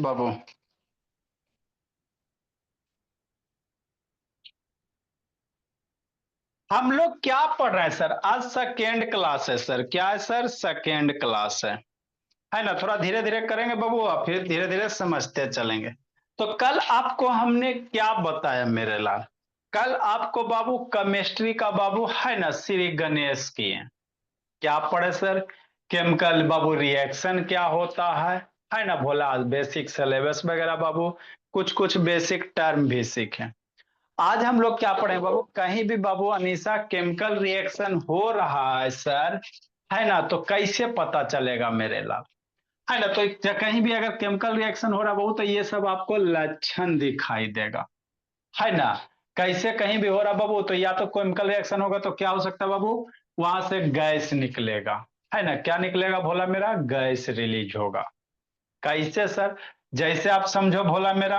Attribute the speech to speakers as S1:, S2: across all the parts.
S1: बाबू। हम लोग क्या पढ़ रहे हैं सर? आज सेकेंड क्लास है सर। क्या है सर? सेकेंड क्लास है ना? थोड़ा धीरे धीरे करेंगे बाबू, और फिर धीरे धीरे समझते चलेंगे। तो कल आपको हमने क्या बताया मेरे लाल? कल आपको बाबू केमिस्ट्री का बाबू है ना श्री गणेश की क्या पढ़े सर? केमिकल बाबू रिएक्शन क्या होता है ना? भोला बेसिक सिलेबस वगैरह बाबू, कुछ कुछ बेसिक टर्म भी सीखे। आज हम लोग क्या पढ़े बाबू? कहीं भी बाबू अनीसा केमिकल रिएक्शन हो रहा है सर, है ना, तो कैसे पता चलेगा मेरे लाल? है ना? तो कहीं भी अगर केमिकल रिएक्शन हो रहा बाबू, तो ये सब आपको लक्षण दिखाई देगा, है ना? कैसे कहीं भी हो रहा बाबू, तो या तो केमिकल रिएक्शन होगा तो क्या हो सकता है बाबू? वहां से गैस निकलेगा, है ना? क्या निकलेगा भोला मेरा? गैस रिलीज होगा। कैसे सर? जैसे आप समझो भोला मेरा,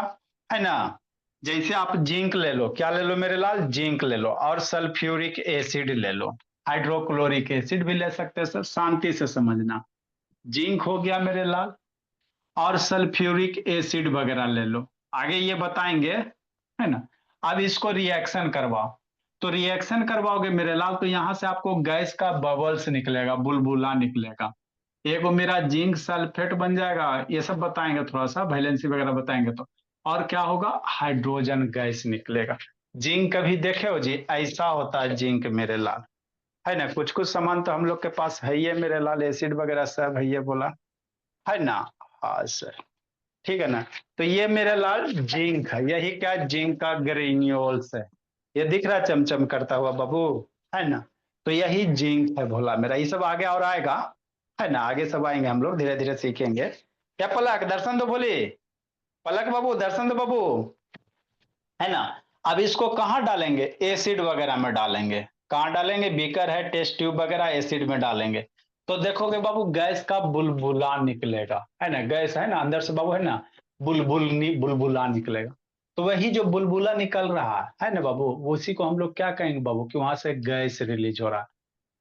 S1: है ना, जैसे आप जिंक ले लो। क्या ले लो मेरे लाल? जिंक ले लो, और सल्फ्यूरिक एसिड ले लो। हाइड्रोक्लोरिक एसिड भी ले सकते हैं सर, शांति से समझना। जिंक हो गया मेरे लाल, और सल्फ्यूरिक एसिड वगैरह ले लो। आगे ये बताएंगे, है ना? अब इसको रिएक्शन करवाओ। तो रिएक्शन करवाओगे मेरे लाल, तो यहां से आपको गैस का बबल्स निकलेगा, बुलबुला निकलेगा। एगो मेरा जिंक सल्फेट बन जाएगा। ये सब बताएंगे, थोड़ा सा वैलेंसी वगैरह बताएंगे तो। और क्या होगा? हाइड्रोजन गैस निकलेगा। जिंक कभी देखे हो जी? ऐसा होता है जिंक मेरे लाल, है ना? कुछ कुछ सामान तो हम लोग के पास है ही है मेरे लाल, एसिड वगैरह सब है, ये बोला, है ना? हाँ सर, ठीक है ना? तो ये मेरे लाल जिंक है। यही क्या? जिंक का ग्रेन्यूल्स है। ये दिख रहा है चमचम करता हुआ बाबू, है ना? तो यही जिंक है भोला मेरा। ये सब आगे और आएगा, है ना? आगे सब आएंगे, हम लोग धीरे धीरे सीखेंगे। क्या पलक दर्शन दो बोली? पलक बाबू दर्शन दो बाबू, है ना? अब इसको कहाँ डालेंगे? एसिड वगैरह में डालेंगे। कहाँ डालेंगे? बीकर है, टेस्ट ट्यूब वगैरह, एसिड में डालेंगे। तो देखोगे बाबू गैस का बुलबुला निकलेगा, है ना? गैस है ना अंदर से बाबू, है ना? बुलबुला निकलेगा। तो वही जो बुलबुला निकल रहा है ना बाबू, उसी को हम लोग क्या कहेंगे बाबू? कि वहां से गैस रिलीज हो रहा है।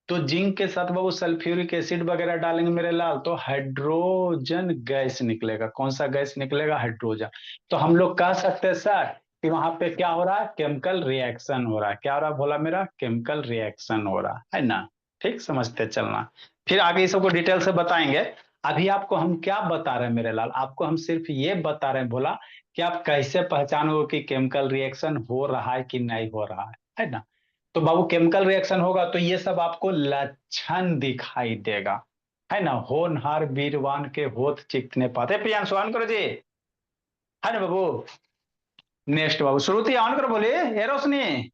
S1: तो जिंक के साथ बाबू सल्फ्यूरिक एसिड वगैरह डालेंगे मेरे लाल, तो हाइड्रोजन गैस निकलेगा। कौन सा गैस निकलेगा? हाइड्रोजन। तो हम लोग कह सकते हैं सर कि वहां पे क्या हो रहा है? केमिकल रिएक्शन हो रहा है। क्या हो रहा है बोला मेरा? केमिकल रिएक्शन हो रहा है ना? ठीक, समझते चलना। फिर आगे इस सबको डिटेल से बताएंगे। अभी आपको हम क्या बता रहे हैं मेरे लाल? आपको हम सिर्फ ये बता रहे हैं भोला कि आप कैसे पहचानोगे कि केमिकल रिएक्शन हो रहा है कि नहीं हो रहा है ना? तो बाबू केमिकल रिएक्शन होगा तो ये सब आपको लक्षण दिखाई देगा, है ना? होनहार वीरवान के होत चिकने पाते। प्रियांशु ऑन करो जी, है ना बाबू? नेक्स्ट बाबू श्रुति ऑन करो, बोलिए। ये रोशनी,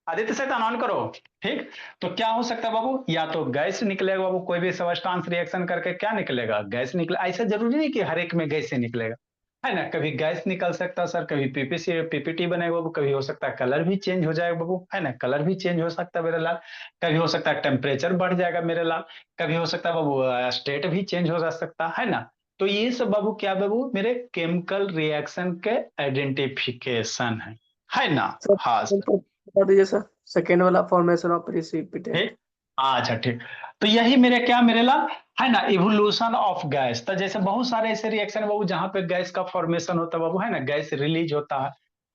S1: आदित्य शैतान ऑन करो। ठीक। तो क्या हो सकता है बाबू? या तो गैस निकलेगा बाबू, कोई भी सबस्टांस रिएक्शन करके क्या निकलेगा? गैस निकले। ऐसा जरूरी नहीं कि हर एक में गैस से निकलेगा, है ना? कभी गैस निकल सकता है सर, कभी पीपीसी पीपीटी बनेगा बाबू, कभी हो सकता है कलर भी चेंज हो जाएगा बाबू, है ना? कलर भी चेंज हो सकता है मेरे लाल। कभी हो सकता है टेम्परेचर बढ़ जाएगा मेरे लाल। कभी हो सकता है बाबू स्टेट भी चेंज हो जा सकता है ना? तो ये सब बाबू क्या बाबू? मेरे केमिकल रिएक्शन के आइडेंटिफिकेशन है ना?
S2: सर
S1: हाँ सर।
S2: बता दीजिए सर, सेकेंड वाला फॉर्मेशन ऑफ प्रिसिपिटेट।
S1: ठीक। अच्छा ठीक। तो यही मेरे क्या मेरे लाल, है ना, इवोल्यूशन ऑफ गैस। तो जैसे बहुत सारे ऐसे रिएक्शन है बाबू जहां पे गैस का फॉर्मेशन होता है बाबू, है ना? गैस रिलीज होता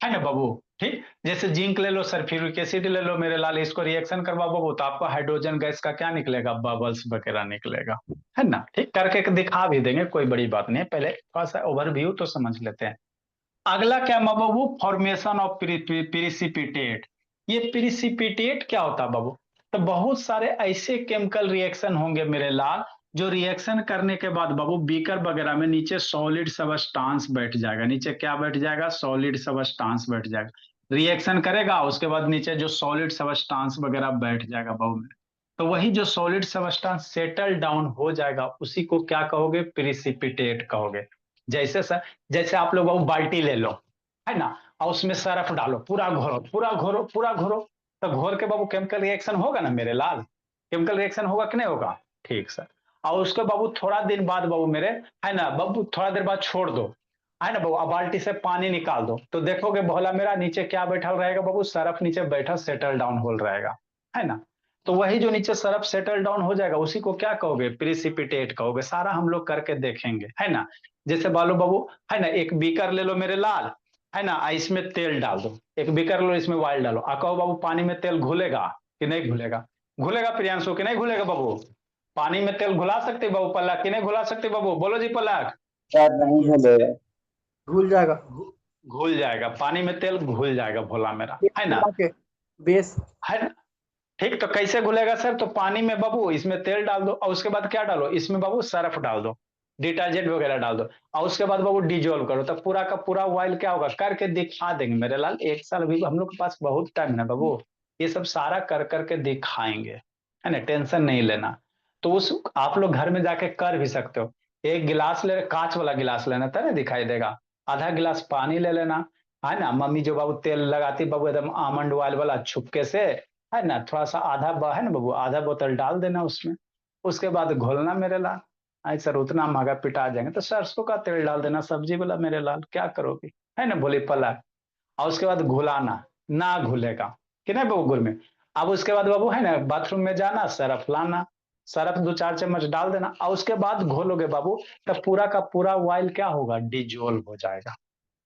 S1: है ना बाबू? ठीक। जैसे जिंक ले लो, सल्फ्यूरिक एसिड ले लो मेरे लाल, इसको रिएक्शन करवाओ बाबू, तो आपको हाइड्रोजन गैस का क्या निकलेगा? बबल्स वगैरह निकलेगा, है ना? ठीक, करके दिखा भी देंगे, कोई बड़ी बात नहीं है। पहले थोड़ा सा ओवरव्यू तो समझ लेते हैं। अगला क्या बाबू? Formation of precipitate. ये प्रिसिपिटेट क्या होता है बाबू? तो बहुत सारे ऐसे केमिकल रिएक्शन होंगे मेरे लाल, जो रिएक्शन करने के बाद बाबू बीकर वगैरह में नीचे सॉलिड सबस्टांस बैठ जाएगा। नीचे क्या बैठ जाएगा? सॉलिड सबस्टांस बैठ जाएगा। रिएक्शन करेगा, उसके बाद नीचे जो सॉलिड सबस्टांस वगैरह बैठ जाएगा बाबू। तो वही जो सॉलिड सबस्टांस सेटल डाउन हो जाएगा, उसी को क्या कहोगे? प्रिसिपिटेट कहोगे। जैसे सर, जैसे आप लोग वो बाल्टी ले लो, है ना, और उसमें सर्फ डालो, पूरा घोरो पूरा घोरो पूरा घोरो। तो घोर के बाबू केमिकल रिएक्शन होगा ना मेरे लाल? केमिकल रिएक्शन होगा कि नहीं होगा? ठीक सर। और उसके बाबू थोड़ा दिन बाद बाबू मेरे, है ना बाबू, थोड़ा देर बाद छोड़ दो, है ना बाबू, अब बाल्टी से पानी निकाल दो, तो देखोगे भोला मेरा नीचे क्या बैठा रहेगा बाबू? सरफ नीचे बैठा सेटल डाउन होल रहेगा, है ना? तो वही जो नीचे सरफ सेटल डाउन हो जाएगा उसी को क्या कहोगे, प्रिसिपिटेट कहोगे। सारा हम लोग करके देखेंगे, है ना। जैसे बालू बाबू, है ना, एक बीकर ले लो मेरे लाल, है ना, इसमें तेल डाल दो, एक बीकर लो, इसमें ऑयल डालो, कहो बाबू पानी में तेल घुलेगा कि नहीं घुलेगा? घुलेगा प्रियांशु कि नहीं घुलेगा बाबू? पानी में तेल घुला सकते बाबू पलक कि नहीं घुला सकते बाबू? बोलो जी पलक।
S3: सर नहीं घुलेगा।
S2: घुल जाएगा।
S1: घुल जाएगा, पानी में तेल घुल जाएगा भोला मेरा, है ना,
S2: के बेस।
S1: है ना। ठीक, तो कैसे घुलेगा सर? तो पानी में बाबू इसमें तेल डाल दो और उसके बाद क्या डालो, इसमें बाबू सर्फ डाल दो, डिटर्जेंट वगैरह डाल दो और उसके बाद बाबू डिजोल्व करो, तो पूरा का पूरा ऑयल क्या होगा, करके दिखा देंगे मेरे लाल। एक साल भी हम लोग के पास बहुत टाइम है बाबू, ये सब सारा कर करके दिखाएंगे, है ना, टेंशन नहीं लेना। तो उस आप लोग घर में जाके कर भी सकते हो। एक गिलास ले, कांच वाला गिलास लेना था ना, दिखाई देगा, आधा गिलास पानी ले लेना, है ना। मम्मी जो बाबू तेल लगाती बाबू एकदम आमंड ऑयल वाला छुपके से, है ना, थोड़ा सा है ना बाबू, आधा बोतल डाल देना उसमें, उसके बाद घोलना मेरे लाल। आई सर उतना महंगा पिटा जाएंगे, तो सरसों का तेल डाल देना सब्जी वाला मेरे लाल, क्या करोगे, है ना, बोली पलक। और उसके बाद घुलाना, ना घुलेगा कि नहीं बाबू गुड़ में। अब उसके बाद बाबू, है ना, बाथरूम में जाना, सरफ लाना, सरफ 2-4 चम्मच डाल देना और उसके बाद घोलोगे बाबू, तब पूरा का पूरा ऑयल क्या होगा, डिजोल्व हो जाएगा।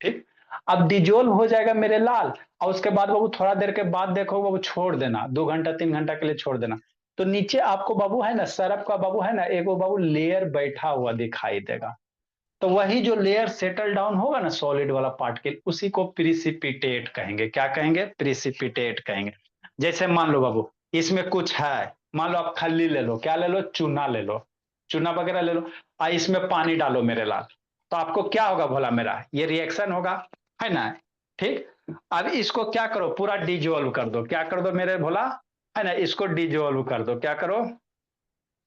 S1: ठीक, अब डिजोल्व हो जाएगा मेरे लाल, और उसके बाद बाबू थोड़ा देर के बाद देखो बाबू, छोड़ देना 2 घंटा 3 घंटा के लिए छोड़ देना। तो नीचे आपको बाबू, है ना, सरफ का बाबू, है ना, एक वो बाबू लेयर बैठा हुआ दिखाई देगा। तो वही जो लेयर सेटल डाउन होगा ना सॉलिड वाला पार्टिकल, उसी को प्रिसिपिटेट कहेंगे। क्या कहेंगे, प्रिसिपिटेट कहेंगे। जैसे मान लो बाबू इसमें कुछ है, मान लो आप खल्ली ले लो, क्या ले लो, चूना ले लो, चूना वगैरह ले लो, और इसमें पानी डालो मेरे लाल, तो आपको क्या होगा भोला मेरा, ये रिएक्शन होगा, है ना। ठीक, अब इसको क्या करो, पूरा डिजोल्व कर दो, क्या कर दो मेरे भोला, है ना, इसको डिजोल्व कर दो, क्या करो,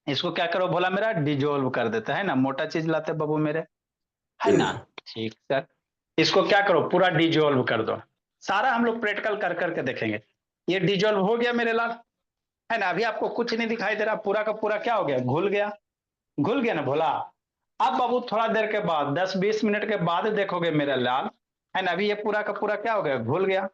S1: इसको क्या करो भोला मेरा, डिजोल्व कर देते है ना, मोटा चीज लाते बाबू मेरे, है ना। ठीक सर, इसको क्या करो, पूरा डिजोल्व कर दो। सारा हम लोग प्रैक्टिकल कर करके देखेंगे। ये डिजोल्व हो गया मेरे लाल, है ना, अभी आपको कुछ नहीं दिखाई दे रहा, पूरा का पूरा क्या हो गया, घुल गया, घुल गया ना भोला। अब बाबू थोड़ा देर के बाद 10-20 मिनट के बाद देखोगे मेरा लाल, है ना, अभी ये पूरा का पूरा क्या हो गया, घुल गया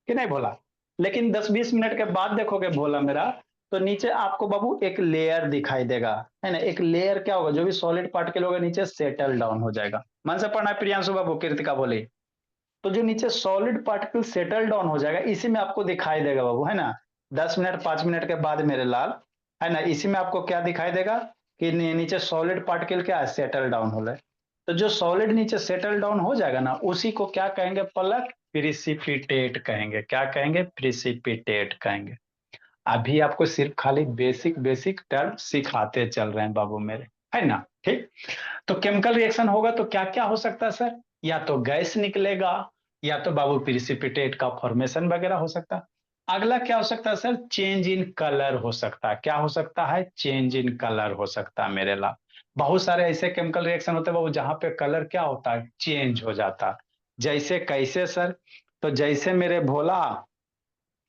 S1: कि नहीं भोला। लेकिन 10-20 मिनट के बाद देखोगे भोला मेरा, तो नीचे आपको बाबू एक लेयर दिखाई देगा, है ना, एक लेयर क्या होगा, जो भी सॉलिड पार्टिकल होगा नीचे सेटल डाउन हो जाएगा। मन से पढ़ना है प्रियांशु बाबू, कृतिका बोली। तो जो नीचे सॉलिड पार्टिकल सेटल डाउन हो जाएगा, इसी में आपको दिखाई देगा बाबू, है ना, 10 मिनट 5 मिनट के बाद मेरे लाल, है ना, इसी में आपको क्या दिखाई देगा कि नीचे सॉलिड पार्टिकल क्या है, सेटल डाउन हो रहा है। तो जो सॉलिड नीचे सेटल डाउन हो जाएगा ना, उसी को क्या कहेंगे पलक, प्रिसिपिटेट कहेंगे। क्या कहेंगे, प्रिसिपिटेट कहेंगे। अभी आपको सिर्फ खाली बेसिक बेसिक टर्म सिखाते चल रहे हैं बाबू मेरे, है ना। ठीक, तो केमिकल रिएक्शन होगा तो क्या क्या हो सकता है सर, या तो गैस निकलेगा, या तो बाबू प्रिसिपिटेट का फॉर्मेशन वगैरह हो सकता है। अगला क्या हो सकता है सर, चेंज इन कलर हो सकता है। क्या हो सकता है, चेंज इन कलर हो सकता है मेरे लाल। बहुत सारे ऐसे केमिकल रिएक्शन होते हैं बाबू जहां पे कलर क्या होता है, चेंज हो जाता है। जैसे कैसे सर, तो जैसे मेरे भोला,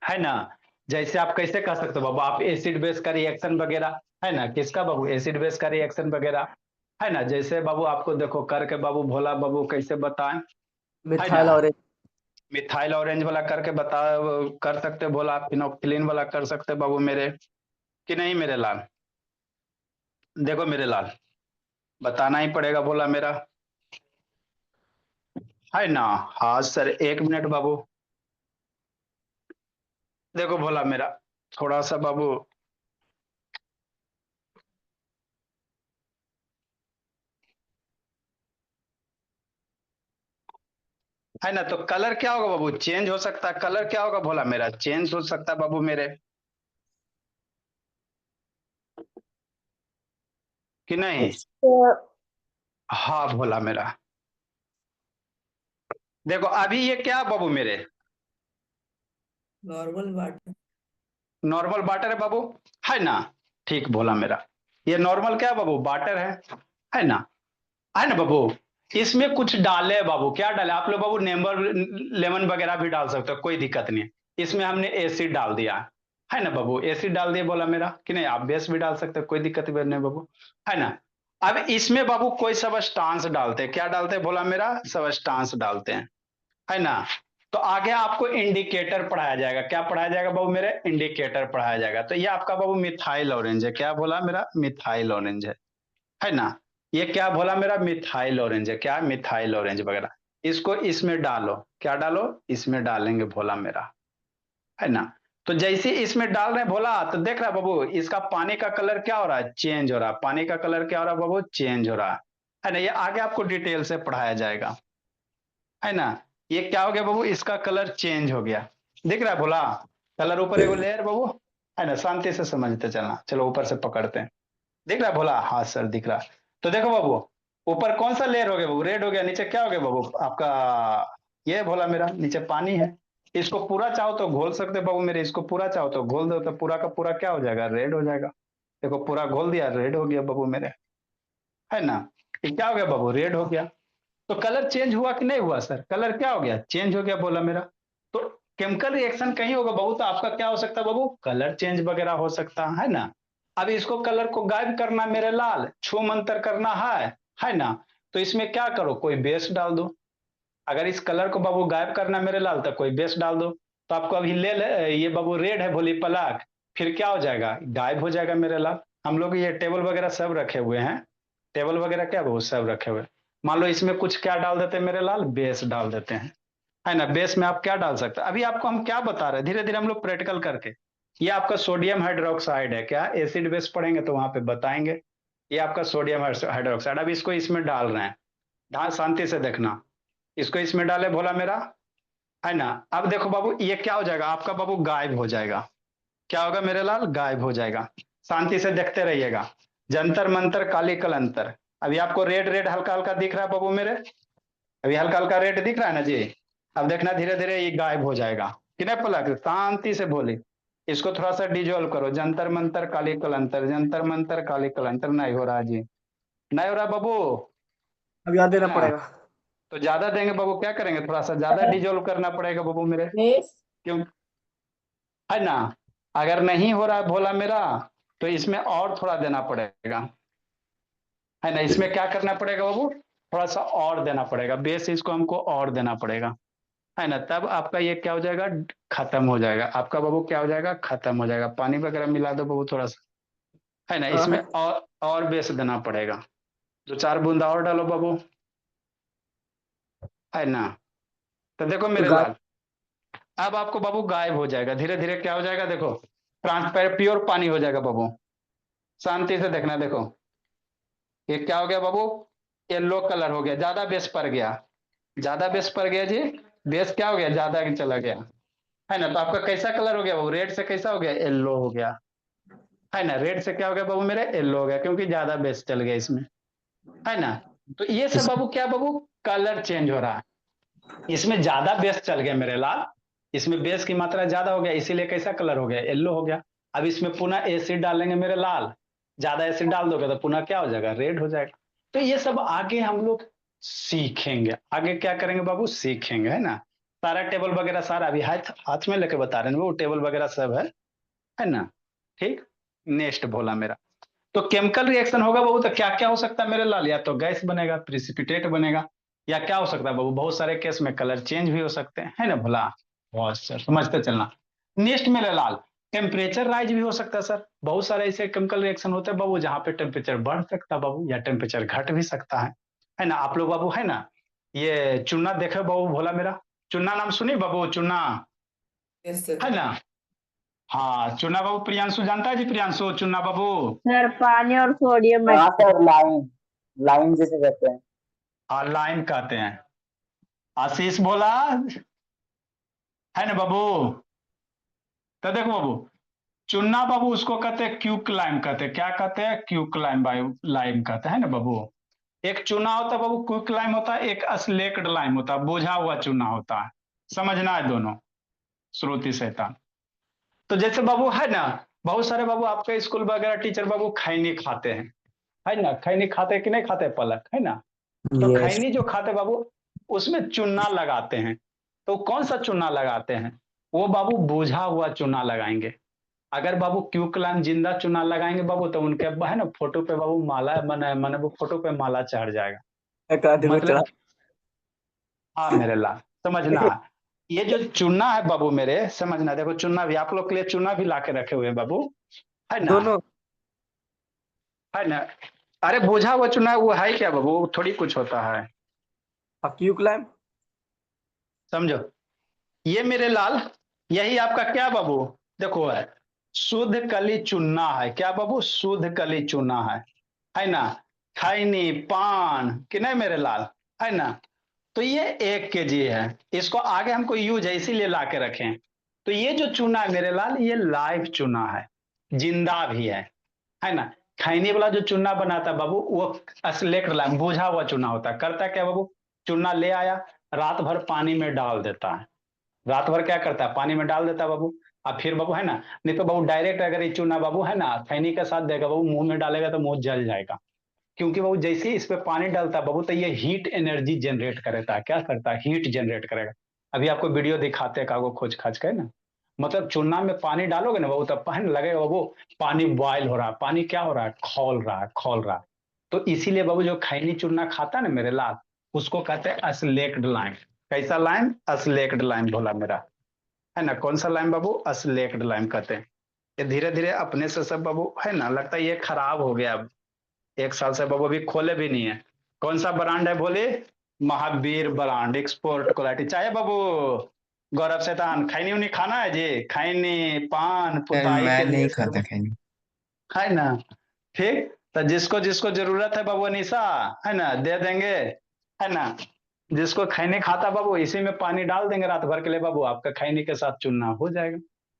S1: है ना, जैसे आप कैसे कह सकते हो बाबू, आप एसिड बेस का रिएक्शन वगैरह, है ना, किसका बाबू, एसिड बेस का रिएक्शन वगैरह, है ना। जैसे बाबू आपको देखो करके बाबू, भोला बाबू कैसे बताएं, है ना,
S2: मिथाइल ऑरेंज।
S1: मिथाइल ऑरेंज वाला करके बता, कर सकते भोला, फिनोक्सिलिन वाला कर सकते बाबू मेरे, कि नहीं मेरे लाल। देखो मेरे लाल, बताना ही पड़ेगा भोला मेरा, है ना। हाँ सर, 1 मिनट बाबू, देखो भोला मेरा, थोड़ा सा बाबू, है ना। तो कलर क्या होगा बाबू, चेंज हो सकता है, कलर क्या होगा भोला मेरा, चेंज हो सकता है बाबू मेरे, कि नहीं। हाँ भोला मेरा, देखो अभी ये क्या बाबू मेरे,
S2: नॉर्मल वाटर।
S1: नॉर्मल वाटर है बाबू, है ना। ठीक भोला मेरा, ये नॉर्मल क्या है बाबू, वाटर है ना, है ना बाबू। इसमें कुछ डाले है बाबू, क्या डाले आप लोग बाबू, नेम्बर लेमन वगैरह भी डाल सकते हो, कोई दिक्कत नहीं है। इसमें हमने एसिड डाल दिया, है ना बाबू, एसिड डाल दिया बोला मेरा, कि नहीं, आप बेस भी डाल सकते हो, कोई दिक्कत भी नहीं बाबू, है ना। अब इसमें बाबू कोई सबस्टांस डालते हैं, क्या डालते हैं बोला मेरा, सबस्टांस डालते हैं, है ना। तो आगे आपको इंडिकेटर पढ़ाया जाएगा। क्या पढ़ाया जाएगा बाबू मेरे? इंडिकेटर पढ़ाया जाएगा। तो ये आपका बाबू मिथाइल ऑरेंज है। क्या बोला मेरा? मिथाइल ऑरेंज है ना। ये क्या बोला मेरा? मिथाइल ऑरेंज है। क्या? मिथाइल ऑरेंज वगैरह। इसको इसमें डालो। क्या डालो? इसमें डालेंगे भोला मेरा, है ना। तो जैसे इसमें डाल रहे हैं भोला, तो देख रहा है बाबू, इसका पानी का कलर क्या हो रहा है? चेंज हो रहा है। पानी का कलर क्या हो रहा है बाबू? चेंज हो रहा है ना। ये आगे आपको डिटेल से पढ़ाया जाएगा, है ना। ये क्या हो गया बाबू? इसका कलर चेंज हो गया। दिख रहा है भोला? कलर ऊपर एगो लेयर बाबू, है ना। शांति से समझते चलना। चलो ऊपर से पकड़ते हैं। दिख रहा है भोला? हाँ सर दिख रहा है। तो देखो बाबू, ऊपर कौन सा लेयर हो गया बाबू? रेड हो गया। नीचे क्या हो गया बाबू आपका? ये भोला मेरा नीचे पानी है। इसको पूरा चाहो तो घोल सकते बाबू मेरे। इसको पूरा चाहो तो घोल दो, तो पूरा का पूरा क्या हो जाएगा? रेड हो जाएगा। देखो पूरा घोल दिया, रेड हो गया बाबू मेरे, है ना। ये क्या हो गया बाबू? रेड हो गया। तो कलर चेंज हुआ कि नहीं हुआ सर? कलर क्या हो गया? चेंज हो गया बोला मेरा। तो केमिकल रिएक्शन कहीं होगा बाबू, तो आपका क्या हो सकता है बाबू? कलर चेंज वगैरह हो सकता है ना। अब इसको कलर को गायब करना मेरे लाल, छू मंतर करना है ना। तो इसमें क्या करो? कोई बेस डाल दो। अगर इस कलर को बाबू गायब करना मेरे लाल, तो कोई बेस डाल दो। तो आपको अभी ये बाबू रेड है भोली पलाक, फिर क्या हो जाएगा? गायब हो जाएगा मेरे लाल। हम लोग ये टेबल वगैरह सब रखे हुए हैं। टेबल वगैरह क्या बाबू? सब रखे हुए। मान लो इसमें कुछ क्या डाल देते हैं मेरे लाल? बेस डाल देते हैं, है ना। बेस में आप क्या डाल सकते हैं? अभी आपको हम क्या बता रहे हैं, धीरे धीरे हम लोग प्रैक्टिकल करके। ये आपका सोडियम हाइड्रोक्साइड है। क्या? एसिड बेस पढ़ेंगे तो वहां पे बताएंगे। ये आपका सोडियम हाइड्रोक्साइड। अब इसको इसमें डाल रहे हैं। ध्यान शांति से देखना। इसको इसमें डाले भोला मेरा, है ना। अब देखो बाबू, ये क्या हो जाएगा आपका बाबू? गायब हो जाएगा। क्या होगा मेरे लाल? गायब हो जाएगा। शांति से देखते रहिएगा। जंतर मंतर काली कलंतर। अभी आपको रेड रेड हल्का हल्का दिख रहा है बाबू मेरे? अभी हल्का हल्का रेड दिख रहा है ना जी। अब देखना धीरे धीरे ये गायब हो जाएगा। कितने पलक शांति से बोली। इसको थोड़ा सा डिजोल्व करो। जंतर मंतर काली कलंतर, जंतर मंतर काली कलंतर। नहीं हो रहा जी, नहीं हो रहा बाबू,
S2: अब याद
S1: है
S2: देना
S1: ना।
S2: पड़ेगा।
S1: तो ज्यादा देंगे बाबू, क्या करेंगे? थोड़ा सा ज्यादा डिजोल्व करना पड़ेगा बाबू मेरे, क्यों, है ना। अगर नहीं हो रहा है भोला मेरा, तो इसमें और थोड़ा देना पड़ेगा, है ना। इसमें क्या करना पड़ेगा बाबू? थोड़ा सा और देना पड़ेगा। बेस इसको हमको और देना पड़ेगा, है ना। तब आपका ये क्या हो जाएगा? खत्म हो जाएगा आपका बाबू। क्या हो जाएगा? खत्म हो जाएगा। पानी वगैरह मिला दो बाबू थोड़ा सा, है ना। इसमें
S2: हाँ,
S1: और बेस देना पड़ेगा। दो चार बूंद और डालो बाबू, है ना। तो देखो
S2: तो
S1: मेरे
S2: गाय
S1: लाल, अब आपको बाबू गायब हो जाएगा। धीरे धीरे क्या हो जाएगा? देखो ट्रांसपेरेंट प्योर पानी हो जाएगा बाबू। शांति से देखना। देखो ये क्या हो गया बाबू? येलो कलर हो गया। ज्यादा बेस पर गया, ज्यादा बेस पर गया जी। बेस क्या हो गया? ज्यादा चला गया, है ना। तो आपका कैसा कलर हो गया बाबू? रेड से कैसा हो गया? येलो हो गया, है ना। रेड से क्या हो गया बाबू मेरे? येलो हो गया, क्योंकि ज्यादा बेस चल गया इसमें, है ना। तो ये सब बाबू क्या बाबू? कलर चेंज हो रहा है। इसमें ज्यादा बेस चल गया मेरे लाल। इसमें बेस की मात्रा ज्यादा हो गया, इसीलिए कैसा कलर हो गया? येलो हो गया। अब इसमें पुनः एसिड डालेंगे मेरे लाल। ज्यादा एसिड डाल दोगे तो पुनः क्या हो जाएगा? रेड हो जाएगा। तो ये सब आगे हम लोग सीखेंगे। आगे क्या करेंगे बाबू? सीखेंगे, है ना। सारा टेबल वगैरह सारा अभी हाथ हाथ में लेके बता रहे हैं वो टेबल वगैरह सब है ना। ठीक। नेक्स्ट बोला मेरा, तो केमिकल रिएक्शन होगा बाबू, तो क्या क्या हो सकता है मेरे लाल? या तो गैस बनेगा, प्रिसिपिटेट बनेगा, या क्या हो सकता है बाबू? बहुत सारे केस में कलर चेंज भी हो सकते हैं, है ना भोला। बहुत सर समझते चलना। नेक्स्ट मेरे लाल, टेम्परेचर राइज भी हो सकता है सर। बहुत सारे ऐसे केमिकल रिएक्शन होते हैं बाबू, जहाँ पे टेम्परेचर बढ़ सकता है बाबू, या टेम्परेचर घट भी सकता है ना। आप लोग बाबू, है ना, ये चुना देखे बाबू भोला मेरा? चुना नाम सुनी बाबू? चुना, है ना। हाँ चुना बाबू, प्रियांशु जानता है जी? प्रियांशु चुना बाबू।
S3: सर पानी और सोडियम
S4: हाँ सर, लाइन लाइन जैसे कहते हैं।
S1: हाँ लाइम कहते हैं। आशीष बोला, है ना बाबू। तो देखो बाबू, चुन्ना बाबू उसको कहते हैं क्यूक लाइम कहते हैं। क्या कहते हैं? क्यूक लाइम बाबू, लाइम कहते हैं ना बाबू। एक चूना होता है बाबू क्विक लाइम होता है, एक स्लेक्ड लाइम होता है, बोझा हुआ चूना होता है। समझना है दोनों, श्रुति शैतान। तो जैसे बाबू है ना, बहुत सारे बाबू आपके स्कूल वगैरह टीचर बाबू खैनी खाते हैं, है ना। खैनी खाते हैं कि नहीं खाते पलक, है ना। तो
S2: यस।
S1: खैनी जो खाते बाबू, उसमें चूना लगाते हैं। तो कौन सा चूना लगाते हैं? वो बाबू बुझा हुआ चूना लगाएंगे। अगर बाबू क्यूकलाम जिंदा चूना लगाएंगे बाबू, तो उनके है ना फोटो पे बाबू माला मन वो फोटो पे माला चढ़ जाएगा।
S2: एक आदमी चढ़ा।
S1: मतलब हाँ मेरे लाल, समझना। ये जो चूना है बाबू मेरे, समझना, देखो चूना भी आप लोग के लिए चूना भी ला के रखे हुए हैं बाबू, है ना,
S2: दोनों।
S1: है ना। अरे बोझा हुआ चूना वो है क्या बाबू, वो थोड़ी कुछ होता है,
S2: क्यूक्लाइम।
S1: समझो। ये मेरे लाल, यही आपका क्या बाबू, देखो है, शुद्ध कली चूना है, क्या बाबू, शुद्ध कली चूना है ना। खैनी पान कि नहीं मेरे लाल, है ना। तो ये 1 kg है, इसको आगे हमको यूज है इसीलिए ला के रखें। तो ये जो चूना है मेरे लाल, ये लाइव चूना है, जिंदा भी है ना। खैनी वाला जो चूना बनाता है बाबू, वो असलेट लाइम बुझा हुआ चूना होता है। करता क्या बाबू, चूना ले आया, रात भर पानी में डाल देता है, रात भर क्या करता है, पानी में डाल देता है बाबू। अब फिर बाबू है ना, नहीं तो बाबू डायरेक्ट अगर ये चूना बाबू है ना खैनी के साथ देगा बाबू, मुंह में डालेगा तो मुंह जल जाएगा। क्योंकि बाबू जैसे ही इस पे पानी डालता है बाबू, तो ये हीट एनर्जी जनरेट करता है, क्या करता है, हीट जनरेट करेगा। अभी आपको वीडियो दिखाते हैं कागो खोज खाज के ना, मतलब चूना में पानी डालोगे ना बाबू, तब पानी लगेगा बाबू, पानी बॉयल हो रहा है, पानी क्या हो रहा है, खौल रहा है, खौल रहा है। तो इसीलिए बाबू जो खैनी चूना खाता है ना मेरे लाल, उसको कहते हैं अस्लेक्ड लाइम। कैसा लाइम, अस्लेक्ड लाइम बोला मेरा, है ना। कौन सा लाइम बाबू, अस्लेक्ड लाइम कहते हैं। ये धीरे धीरे अपने से सब बाबू है ना, लगता है ये खराब हो गया अब, 1 साल से बाबू अभी खोले भी नहीं है। कौन सा ब्रांड है बोले, महावीर ब्रांड, एक्सपोर्ट क्वालिटी। चाहे बाबू गौरव शैतान, खैनी उनी खाना है जी, खैनी पान
S5: सर
S1: पुताई
S5: मैं
S1: के लिए
S5: नहीं
S1: सर,
S5: खाता खैनी।
S1: है ना। ठीक, तो जिसको जिसको जरूरत है बाबू निशा, है ना, दे देंगे, है ना। जिसको खैनी खाता बाबू, इसी में पानी डाल देंगे रात भर के लिए बाबू, आपका खैनी के साथ चुनना हो जाएगा,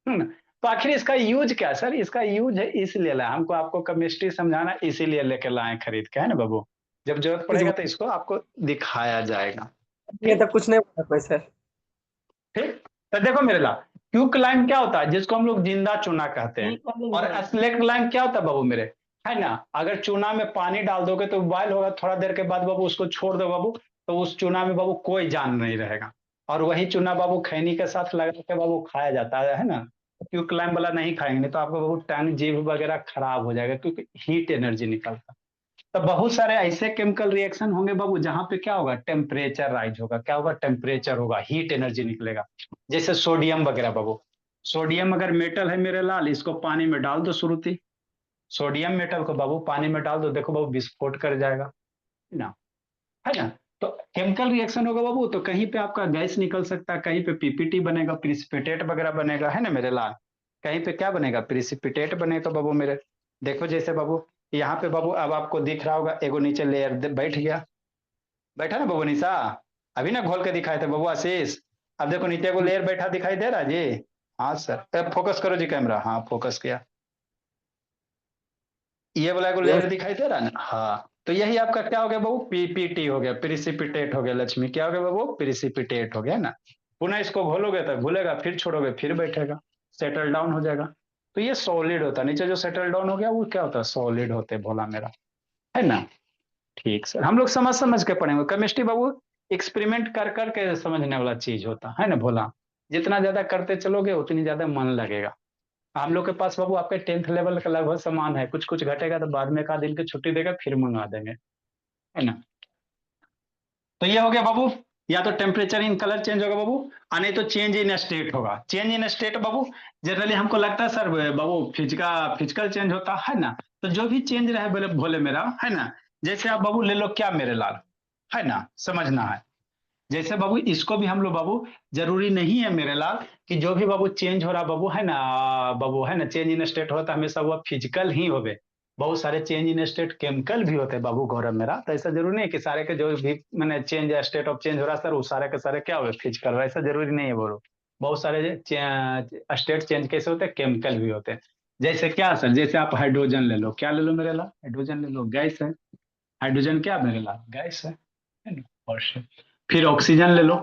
S1: है ना। तो आखिर इसका यूज क्या है सर, इसका यूज है इसलिए लाए हमको, आपको केमिस्ट्री समझाना इसीलिए लेके लाए खरीद के, है ना बाबू। जब जरूरत पड़ेगा तो इसको आपको दिखाया जाएगा।
S2: ये
S1: ठीक,
S2: तो कुछ नहीं बता पाए सर।
S1: ठीक। तो देखो मेरे ला, क्यूक्लाइम क्या होता है, जिसको हम लोग जिंदा चूना कहते हैं, और एस्लेक्ट लाइम क्या होता है बाबू मेरे, है ना। अगर चूना में पानी डाल दोगे तो बॉयल होगा, थोड़ा देर के बाद बाबू उसको छोड़ दो बाबू, तो उस चूना में बाबू कोई जान नहीं रहेगा। और वही चूना बाबू खैनी के साथ लगा के बाबू खाया जाता है ना। क्यूक्लाइम वाला नहीं खाएंगे, नहीं तो आपका बाबू टंग जीभ वगैरह खराब हो जाएगा, क्योंकि हीट एनर्जी निकलता है। तो बहुत सारे ऐसे केमिकल रिएक्शन होंगे बाबू, जहां पे क्या होगा, टेम्परेचर राइज होगा, क्या होगा, टेम्परेचर होगा, हीट एनर्जी निकलेगा। जैसे सोडियम वगैरह बाबू, सोडियम अगर मेटल है मेरे लाल, इसको पानी में डाल दो श्रुति, सोडियम मेटल को बाबू पानी में डाल दो, देखो बाबू विस्फोट कर जाएगा, है ना, है ना। तो केमिकल रिएक्शन होगा बाबू, तो कहीं पे आपका गैस निकल सकता है, कहीं पे पीपीटी बनेगा, प्रिसिपिटेट वगैरह बनेगा, है ना मेरे लाल। कहीं पे क्या बनेगा, प्रिसिपिटेट बनेगा बाबू मेरे। देखो जैसे बाबू यहाँ पे बाबू, अब आपको दिख रहा होगा एगो नीचे लेयर बैठ गया, बैठा ना बाबू निशा, अभी ना खोल के दिखाए थे बाबू आशीष। अब देखो नीचे को लेयर बैठा दिखाई दे रहा है जी। हाँ सर, फोकस करो जी कैमरा, हाँ फोकस किया, ये वाला को लेयर दिखाई दे रहा है ना, हाँ। तो यही आपका क्या हो गया बाबू, पीपीटी हो गया, प्रिसिपिटेट हो गया, लक्ष्मी क्या हो गया बाबू, प्रिसिपिटेट हो गया ना। पुनः इसको घोलोगे तो घुलेगा, फिर छोड़ोगे फिर बैठेगा, सेटल डाउन हो जाएगा। तो ये सॉलिड होता है, नीचे जो सेटल डाउन हो गया वो क्या होता है, सॉलिड होते हैं भोला मेरा, है ना। ठीक सर, हम लोग समझ समझ के पढ़ेंगे केमिस्ट्री बाबू, एक्सपेरिमेंट कर कर के समझने वाला चीज होता है ना भोला। जितना ज्यादा करते चलोगे उतनी ज्यादा मन लगेगा। हम लोग के पास बाबू आपके 10th लेवल का लगभग सामान है, कुछ कुछ घटेगा तो बाद में 1 आध दिन की छुट्टी देगा, फिर मंगा देंगे, है ना। तो ये हो गया बाबू, या तो टेम्परेचर इन कलर चेंज होगा बाबू, और नहीं तो चेंज इन स्टेट होगा। Change in state Babu generally हमको लगता है सर बाबू फिजिकल चेंज होता है ना। तो जो भी चेंज रहे बोले भोले मेरा, है ना। जैसे आप बाबू ले लो क्या मेरे लाल, है ना, समझना है। जैसे बाबू इसको भी हम लोग बाबू, जरूरी नहीं है मेरे लाल कि जो भी बाबू चेंज हो रहा बाबू, है ना बाबू, है ना, चेंज इन स्टेट होता हमेशा हुआ फिजिकल ही होवे। बहुत सारे चेंज इन स्टेट केमिकल भी होते हैं बाबू गौरव मेरा, तो ऐसा जरूरी नहीं है कि सारे के जो भी मैंने चेंज स्टेट ऑफ चेंज हो रहा सर वो सारे के सारे क्या हुए फिजिकल, ऐसा जरूरी नहीं है बोलो। बहुत सारे स्टेट चेंज कैसे होते हैं, केमिकल भी होते हैं। जैसे क्या सर, जैसे आप हाइड्रोजन ले लो, क्या ले लो मेरे लाल, हाइड्रोजन ले लो, गैस है। हाइड्रोजन क्या मेरे लाल, गैस है ना। और फिर ऑक्सीजन ले लो,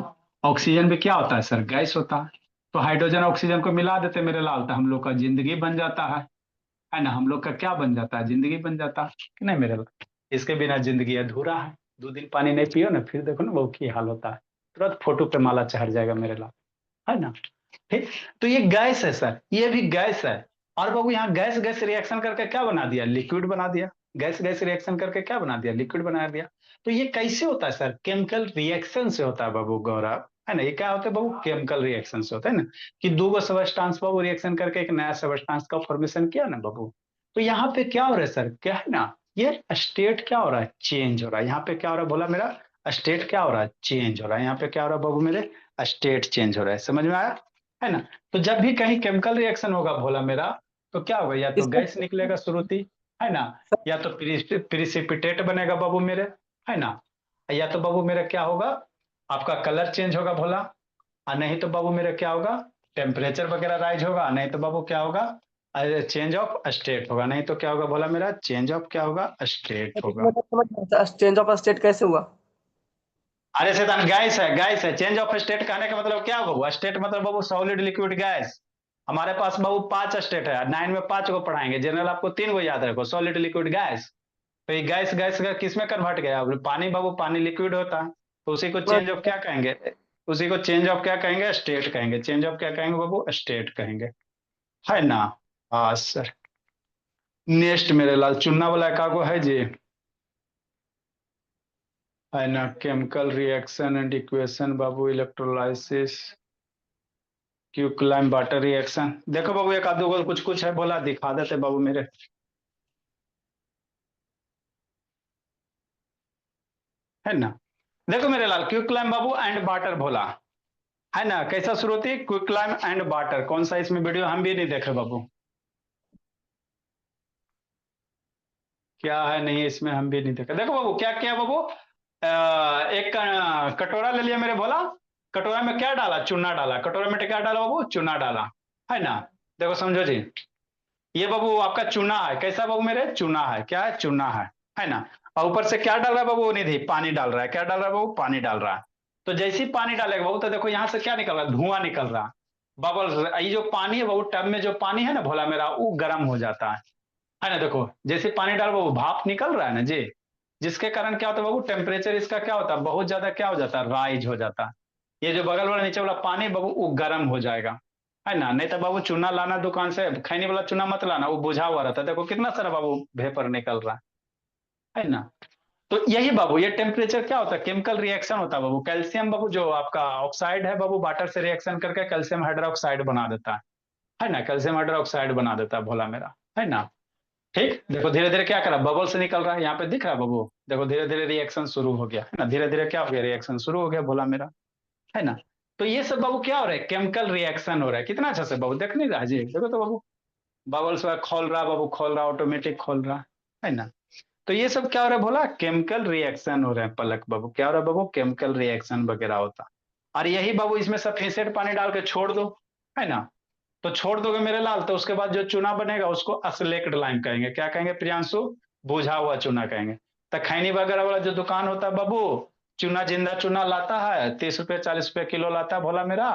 S1: ऑक्सीजन भी क्या होता है सर, गैस होता है। तो हाइड्रोजन ऑक्सीजन को मिला देते मेरे लाल, तो हम लोग का जिंदगी बन जाता है ना। हम लोग का क्या बन जाता है, जिंदगी बन जाता है कि नहीं मेरे लाल। इसके बिना जिंदगी अधूरा है। 2 दिन पानी नहीं पियो ना, फिर देखो ना वो की हाल होता है, तुरंत फोटो पे माला चढ़ जाएगा मेरे लाल, है ना। ठीक, तो ये गैस है सर, ये भी गैस है। और बाबू यहाँ गैस गैस रिएक्शन करके क्या बना दिया, लिक्विड बना दिया। गैस गैस रिएक्शन करके क्या बना दिया, लिक्विड बना दिया। तो ये कैसे होता है सर? केमिकल रिएक्शन से होता है बाबू गौरव, है ना। ये क्या होता है बाबू? केमिकल रिएक्शन से होता है ना, कि दो गो सबस्टांस बाबू रिएक्शन करके एक नया सबस्टांस का फॉर्मेशन किया ना बाबू। तो यहाँ पे क्या हो रहा है सर? क्या है ना, ये स्टेट क्या हो रहा है? चेंज हो रहा है। यहाँ पे क्या हो रहा है बोला मेरा? स्टेट क्या हो रहा है? चेंज हो रहा है। यहाँ पे क्या हो रहा है बाबू मेरे? स्टेट चेंज हो रहा है। समझ में आया? है ना। तो जब भी कहीं केमिकल रिएक्शन होगा भोला मेरा, तो क्या होगा? या तो
S2: इसका
S1: गैस निकलेगा शुरुती, है ना, या तो प्रिसिपिटेट बनेगा बाबू मेरे, है ना, या तो बाबू मेरा क्या होगा? आपका कलर चेंज होगा भोला, और नहीं तो बाबू मेरा क्या होगा? टेम्परेचर वगैरह राइज होगा, नहीं तो बाबू क्या होगा? चेंज ऑफ स्टेट होगा, नहीं तो क्या होगा भोला मेरा? चेंज ऑफ क्या होगा? स्टेट होगा।
S2: चेंज ऑफ स्टेट कैसे हुआ?
S1: अरे शैतान, गैस है, गैस है। चेंज ऑफ स्टेट कहने का मतलब क्या बाबू? स्टेट मतलब बाबू सॉलिड लिक्विड गैस। हमारे पास बाबू 5 स्टेट है, 9 में 5 को पढ़ाएंगे, जनरल आपको 3 को याद रखो, सॉलिड लिक्विड गैस। तो ये गैस गैस का किस में कन्वर्ट गया? अब पानी बाबू, पानी लिक्विड होता है, तो उसी को चेंज ऑफ क्या कहेंगे? उसी को चेंज ऑफ क्या कहेंगे? स्टेट कहेंगे। चेंज ऑफ क्या कहेंगे बाबू? स्टेट कहेंगे, है ना। हाँ सर। नेक्स्ट मेरे लाल, चुनना वाला एकागो है जी, है ना। Chemical reaction and equation Babu, electrolysis, quick water reaction. देखो बाबू एक आध दो कुछ कुछ है बोला, दिखा देते बाबू मेरे, है ना। देखो मेरे लाल, क्विक बाबू एंड वाटर बोला, है ना। कैसा शुरू होती है? Quick and water. कौन सा इसमें वीडियो हम भी नहीं देखे बाबू, क्या है नहीं इसमें हम भी नहीं देखे। देखो बाबू क्या क्या बाबू, एक कटोरा ले लिया मेरे बोला, कटोरा में क्या डाला? चूना डाला। कटोरा में क्या डाला बाबू? चूना डाला, है ना। देखो समझो जी, ये बाबू आपका चूना है। कैसा बाबू मेरे? चूना है। क्या है? चूना है ना। और ऊपर से क्या डाल रहा है बाबू? निधि पानी डाल रहा है। क्या डाल रहा है बाबू? पानी डाल रहा है। तो जैसे ही पानी डालेगा बाबू, तो देखो यहाँ से क्या निकल रहा है? धुआं निकल रहा है, बबल। ये जो पानी है बाबू, टब में जो पानी है ना भोला मेरा, वो गर्म हो जाता है ना। देखो जैसे पानी डाल वो भाप निकल रहा है ना जी, जिसके कारण क्या होता है बाबू? टेम्परेचर इसका क्या होता है? बहुत ज्यादा क्या हो जाता है? राइज हो जाता है। ये जो बगल वाला नीचे वाला पानी बाबू, वो गर्म हो जाएगा, है ना। नहीं तो बाबू चूना लाना दुकान से, खैनी वाला चूना मत लाना, वो बुझा हुआ रहता है। देखो कितना सारा बाबू वेपर निकल रहा है ना। तो यही बाबू, ये टेम्परेचर क्या होता है? केमिकल रिएक्शन होता है बाबू। कैल्शियम बाबू जो आपका ऑक्साइड है बाबू, वाटर से रिएक्शन करके कैल्शियम हाइड्रोक्साइड बना देता है ना। कैल्शियम हाइड्रोक्साइड बना देता है भोला मेरा, है ना। ठीक। देखो धीरे धीरे क्या करा? बबल से निकल रहा है, यहाँ पे दिख रहा है बाबू। देखो धीरे धीरे रिएक्शन शुरू हो गया, है ना। धीरे धीरे क्या हो गया? रिएक्शन शुरू हो गया भोला मेरा, है ना। तो ये सब बाबू क्या हो रहा है? केमिकल रिएक्शन हो रहा है। कितना अच्छा से बाबू देख नहीं रहा जी? देखो तो बाबू, बबल्स खोल रहा बाबू, खोल रहा, ऑटोमेटिक खोल रहा, है ना। तो ये सब क्या हो रहा है बोला? केमिकल रिएक्शन हो रहा है पलक बाबू। क्या हो रहा है बाबू? केमिकल रिएक्शन वगैरह होता। और यही बाबू इसमें सफिशिएंट पानी डाल के छोड़ दो, है ना। तो छोड़ दोगे मेरे लाल, तो उसके बाद जो चूना बनेगा उसको अस्लेक्ड लाइम कहेंगे। क्या कहेंगे प्रियांशु? बुझा हुआ चूना कहेंगे। तो खैनी वगैरह वाला जो दुकान होता है बाबू, चूना जिंदा चूना लाता है, 30 रुपये 40 रुपये किलो लाता है भोला मेरा,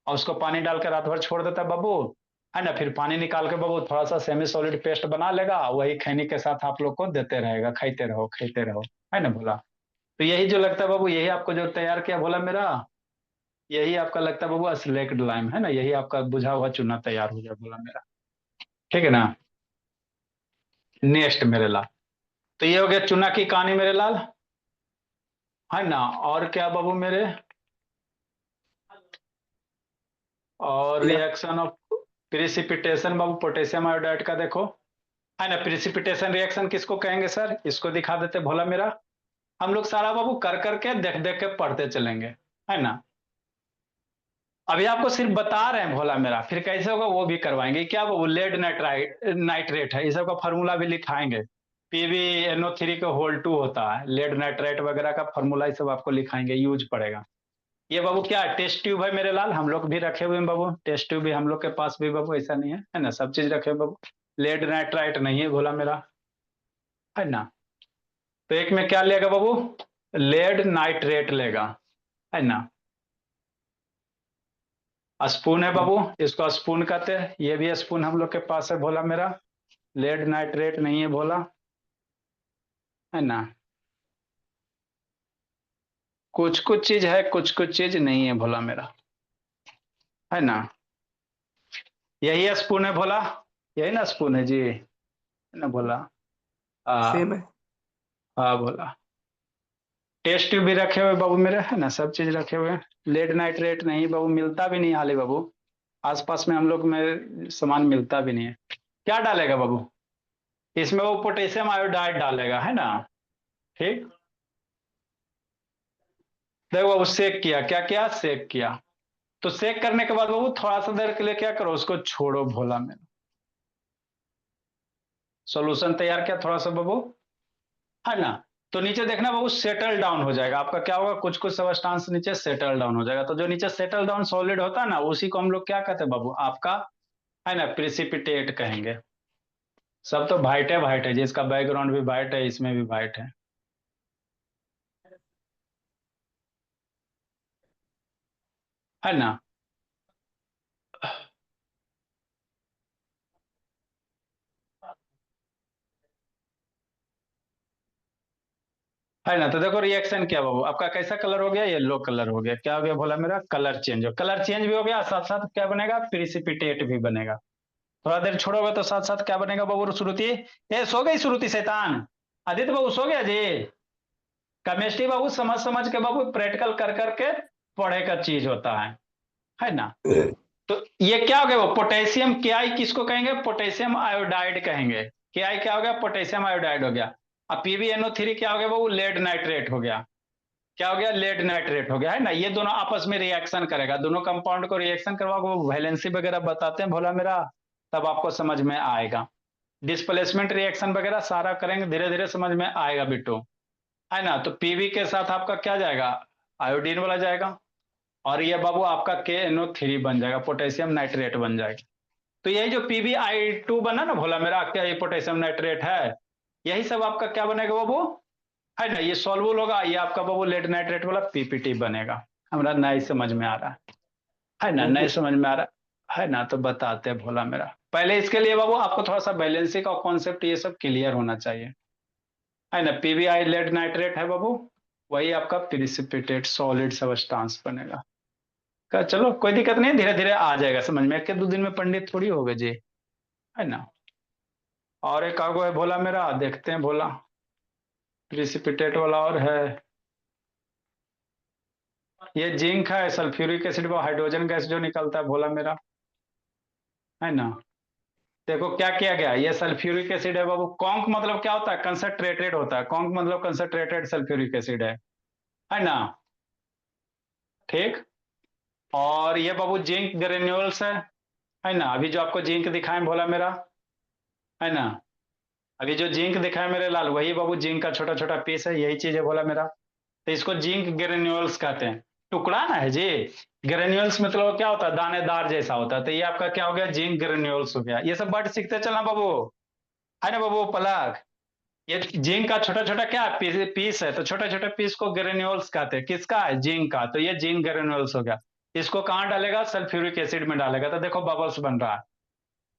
S1: और उसको पानी डाल के रात भर छोड़ देता है बाबू, है ना। फिर पानी निकाल के बाबू थोड़ा सा सेमी सॉलिड पेस्ट बना लेगा, वही खैनी के साथ आप लोग को देते रहेगा, खाते रहो, है ना भोला। तो यही जो लगता है बाबू, यही आपको जो तैयार किया भोला मेरा, यही आपका लगता है बाबू स्लेक्ड लाइम, है ना। यही आपका बुझा हुआ चूना तैयार हो गया भोला मेरा, ठीक है ना। नेक्स्ट मेरे लाल, तो ये हो गया चूना की कहानी मेरे लाल, है ना। और क्या बाबू मेरे? और
S2: या
S1: reaction of precipitation Babu, potassium iodide का देखो, है ना। प्रिसिपिटेशन रिएक्शन किसको कहेंगे सर? इसको दिखा देते भोला मेरा। हम लोग सारा बाबू कर करके देख देख के पढ़ते चलेंगे, है ना। अभी आपको सिर्फ बता रहे हैं भोला मेरा, फिर कैसे होगा वो भी करवाएंगे। क्या वो लेड नाइट्रेट है, इस सब का फॉर्मूला भी लिखाएंगे। PbNO3 का होल 2 होता है, लेड नाइट्रेट वगैरह का फॉर्मूला सब आपको लिखाएंगे, यूज पड़ेगा। ये बाबू क्या है? टेस्ट ट्यूब है मेरे लाल, हम लोग भी रखे हुए हैं बाबू। टेस्ट ट्यूब भी हम लोग के पास भी बाबू, ऐसा नहीं है ना, सब चीज रखे हुए बाबू। लेड नाइट्राइट नहीं है भोला मेरा, है ना। तो एक में क्या लेगा बाबू? लेड नाइट्रेट लेगा, है ना। स्पून है बाबू, इसको स्पून कहते हैं। ये भी स्पून हम लोग के पास है भोला मेरा। लेड नाइट्रेट नहीं है भोला, है ना। कुछ कुछ चीज है, कुछ कुछ चीज नहीं है भोला मेरा, है ना। यही स्पून है भोला, यही ना स्पून है जी, है ना भोला। हाँ
S2: सेम है।
S1: हाँ भोला। टेस्ट ट्यूब भी रखे हुए बाबू मेरे, है ना, सब चीज रखे हुए हैं। लेड नाइट्रेट नहीं बाबू, मिलता भी नहीं हाली बाबू, आसपास में हम लोग में सामान मिलता भी नहीं है। क्या डालेगा बाबू इसमें? वो पोटेशियम आयोडाइड डालेगा, है ना। ठीक, देखो बाबू सेक किया, क्या किया, सेक किया। तो सेक करने के बाद बाबू थोड़ा सा देर के लिए क्या करो, उसको छोड़ो भोला में। सॉल्यूशन तैयार किया थोड़ा सा बाबू, है ना। तो नीचे देखना बाबू सेटल डाउन हो जाएगा आपका, क्या होगा, कुछ कुछ सब्सटेंस नीचे सेटल डाउन हो जाएगा। तो जो नीचे सेटल डाउन सॉलिड होता है ना, उसी को हम लोग क्या कहते हैं बाबू, आपका, है ना, प्रिसिपिटेट कहेंगे। सब तो वाइट है जिसका बैकग्राउंड भी वाइट है, इसमें भी वाइट है ना। है ना। तो देखो रिएक्शन क्या बाबू, आपका कैसा कलर हो गया, येलो कलर हो गया। क्या हो गया बोला मेरा, कलर चेंज हो, कलर चेंज भी हो गया, साथ साथ क्या बनेगा, प्रिसिपिटेट भी बनेगा। थोड़ा देर छोड़ोगे तो साथ साथ क्या बनेगा बाबू, श्रुति, ये सो गई श्रुति शैतान, आदित्य बाबू सो गया जी। केमिस्ट्री बाबू समझ समझ के बाबू, प्रैक्टिकल कर करके पढ़े का चीज होता है ना। तो ये क्या हो गया, वो पोटेशियम के आई किसको कहेंगे, पोटेशियम आयोडाइड कहेंगे। के आई क्या हो गया, पोटेशियम आयोडाइड हो गया। अब PbNO3 क्या हो गया बाबू, लेड नाइट्रेट हो गया। क्या हो गया, लेड नाइट्रेट हो गया, है ना। ये दोनों आपस में रिएक्शन करेगा, दोनों कंपाउंड को रिएक्शन करवा वो वैलेंसी वगैरह बताते हैं भोला मेरा, तब आपको समझ में आएगा। डिस्प्लेसमेंट रिएक्शन वगैरह सारा करेंगे, धीरे धीरे समझ में आएगा बिट्टू, है ना। तो पीवी के साथ आपका क्या जाएगा, आयोडीन वाला जाएगा, और ये बाबू आपका KNO3 बन जाएगा, पोटेशियम नाइट्रेट बन जाएगा। तो यही जो PbI2 बना ना भोला मेरा, क्या ये पोटेशियम नाइट्रेट है, यही सब आपका क्या बनेगा बाबू, है ना। ये सॉल्वल होगा, ये आपका बाबू लेड नाइट्रेट वाला PPT बनेगा। हमारा नहीं समझ में आ रहा है ना, नहीं समझ में आ रहा है ना, तो बताते हैं भोला मेरा। पहले इसके लिए बाबू आपको थोड़ा सा बैलेंसिंग का कॉन्सेप्ट ये सब क्लियर होना चाहिए, है ना। PbI लेड नाइट्रेट है बाबू, वही आपका प्रिसिपिटेट सॉलिड सब्सटेंस बनेगा। चलो कोई दिक्कत नहीं, धीरे धीरे आ जाएगा समझ में, एक के दो दिन में पंडित थोड़ी हो गए जी, है ना। और एक आगो है भोला मेरा, देखते हैं भोला, प्रिसिपिटेट वाला और है, ये जिंक है, सल्फ्यूरिक एसिड वो हाइड्रोजन गैस जो निकलता है भोला मेरा, है ना। देखो क्या किया गया, ये सल्फ्यूरिक एसिड है बाबू, कॉन्क मतलब क्या होता है, कंसंट्रेटेड होता है, कॉन्क मतलब कंसंट्रेटेड सल्फ्यूरिक एसिड है ना। ठीक, और ये बाबू जिंक ग्रेन्यूल्स है ना। अभी जो आपको जिंक दिखाएं भोला मेरा, है ना, अभी जो जिंक दिखाएं मेरे लाल, वही बाबू जिंक का छोटा छोटा पीस है, यही चीज है भोला मेरा। तो इसको जिंक ग्रेन्यूल्स कहते हैं, टुकड़ा ना है जी। ग्रेन्यूल्स मतलब क्या होता है, दानेदार जैसा होता है। तो ये आपका क्या हो गया, जिंक ग्रेन्यूल्स हो गया। ये सब वर्ड सीखते चलना बाबू, है ना बाबू पलक। ये जिंक का छोटा छोटा क्या पीस है, तो छोटे छोटे पीस को ग्रेन्यूल्स कहते हैं, किसका है, जिंक का। तो ये जिंक ग्रेन्यूल्स हो गया। इसको कहाँ डालेगा, सल्फ्यूरिक एसिड में डालेगा, तो देखो बबल्स बन रहा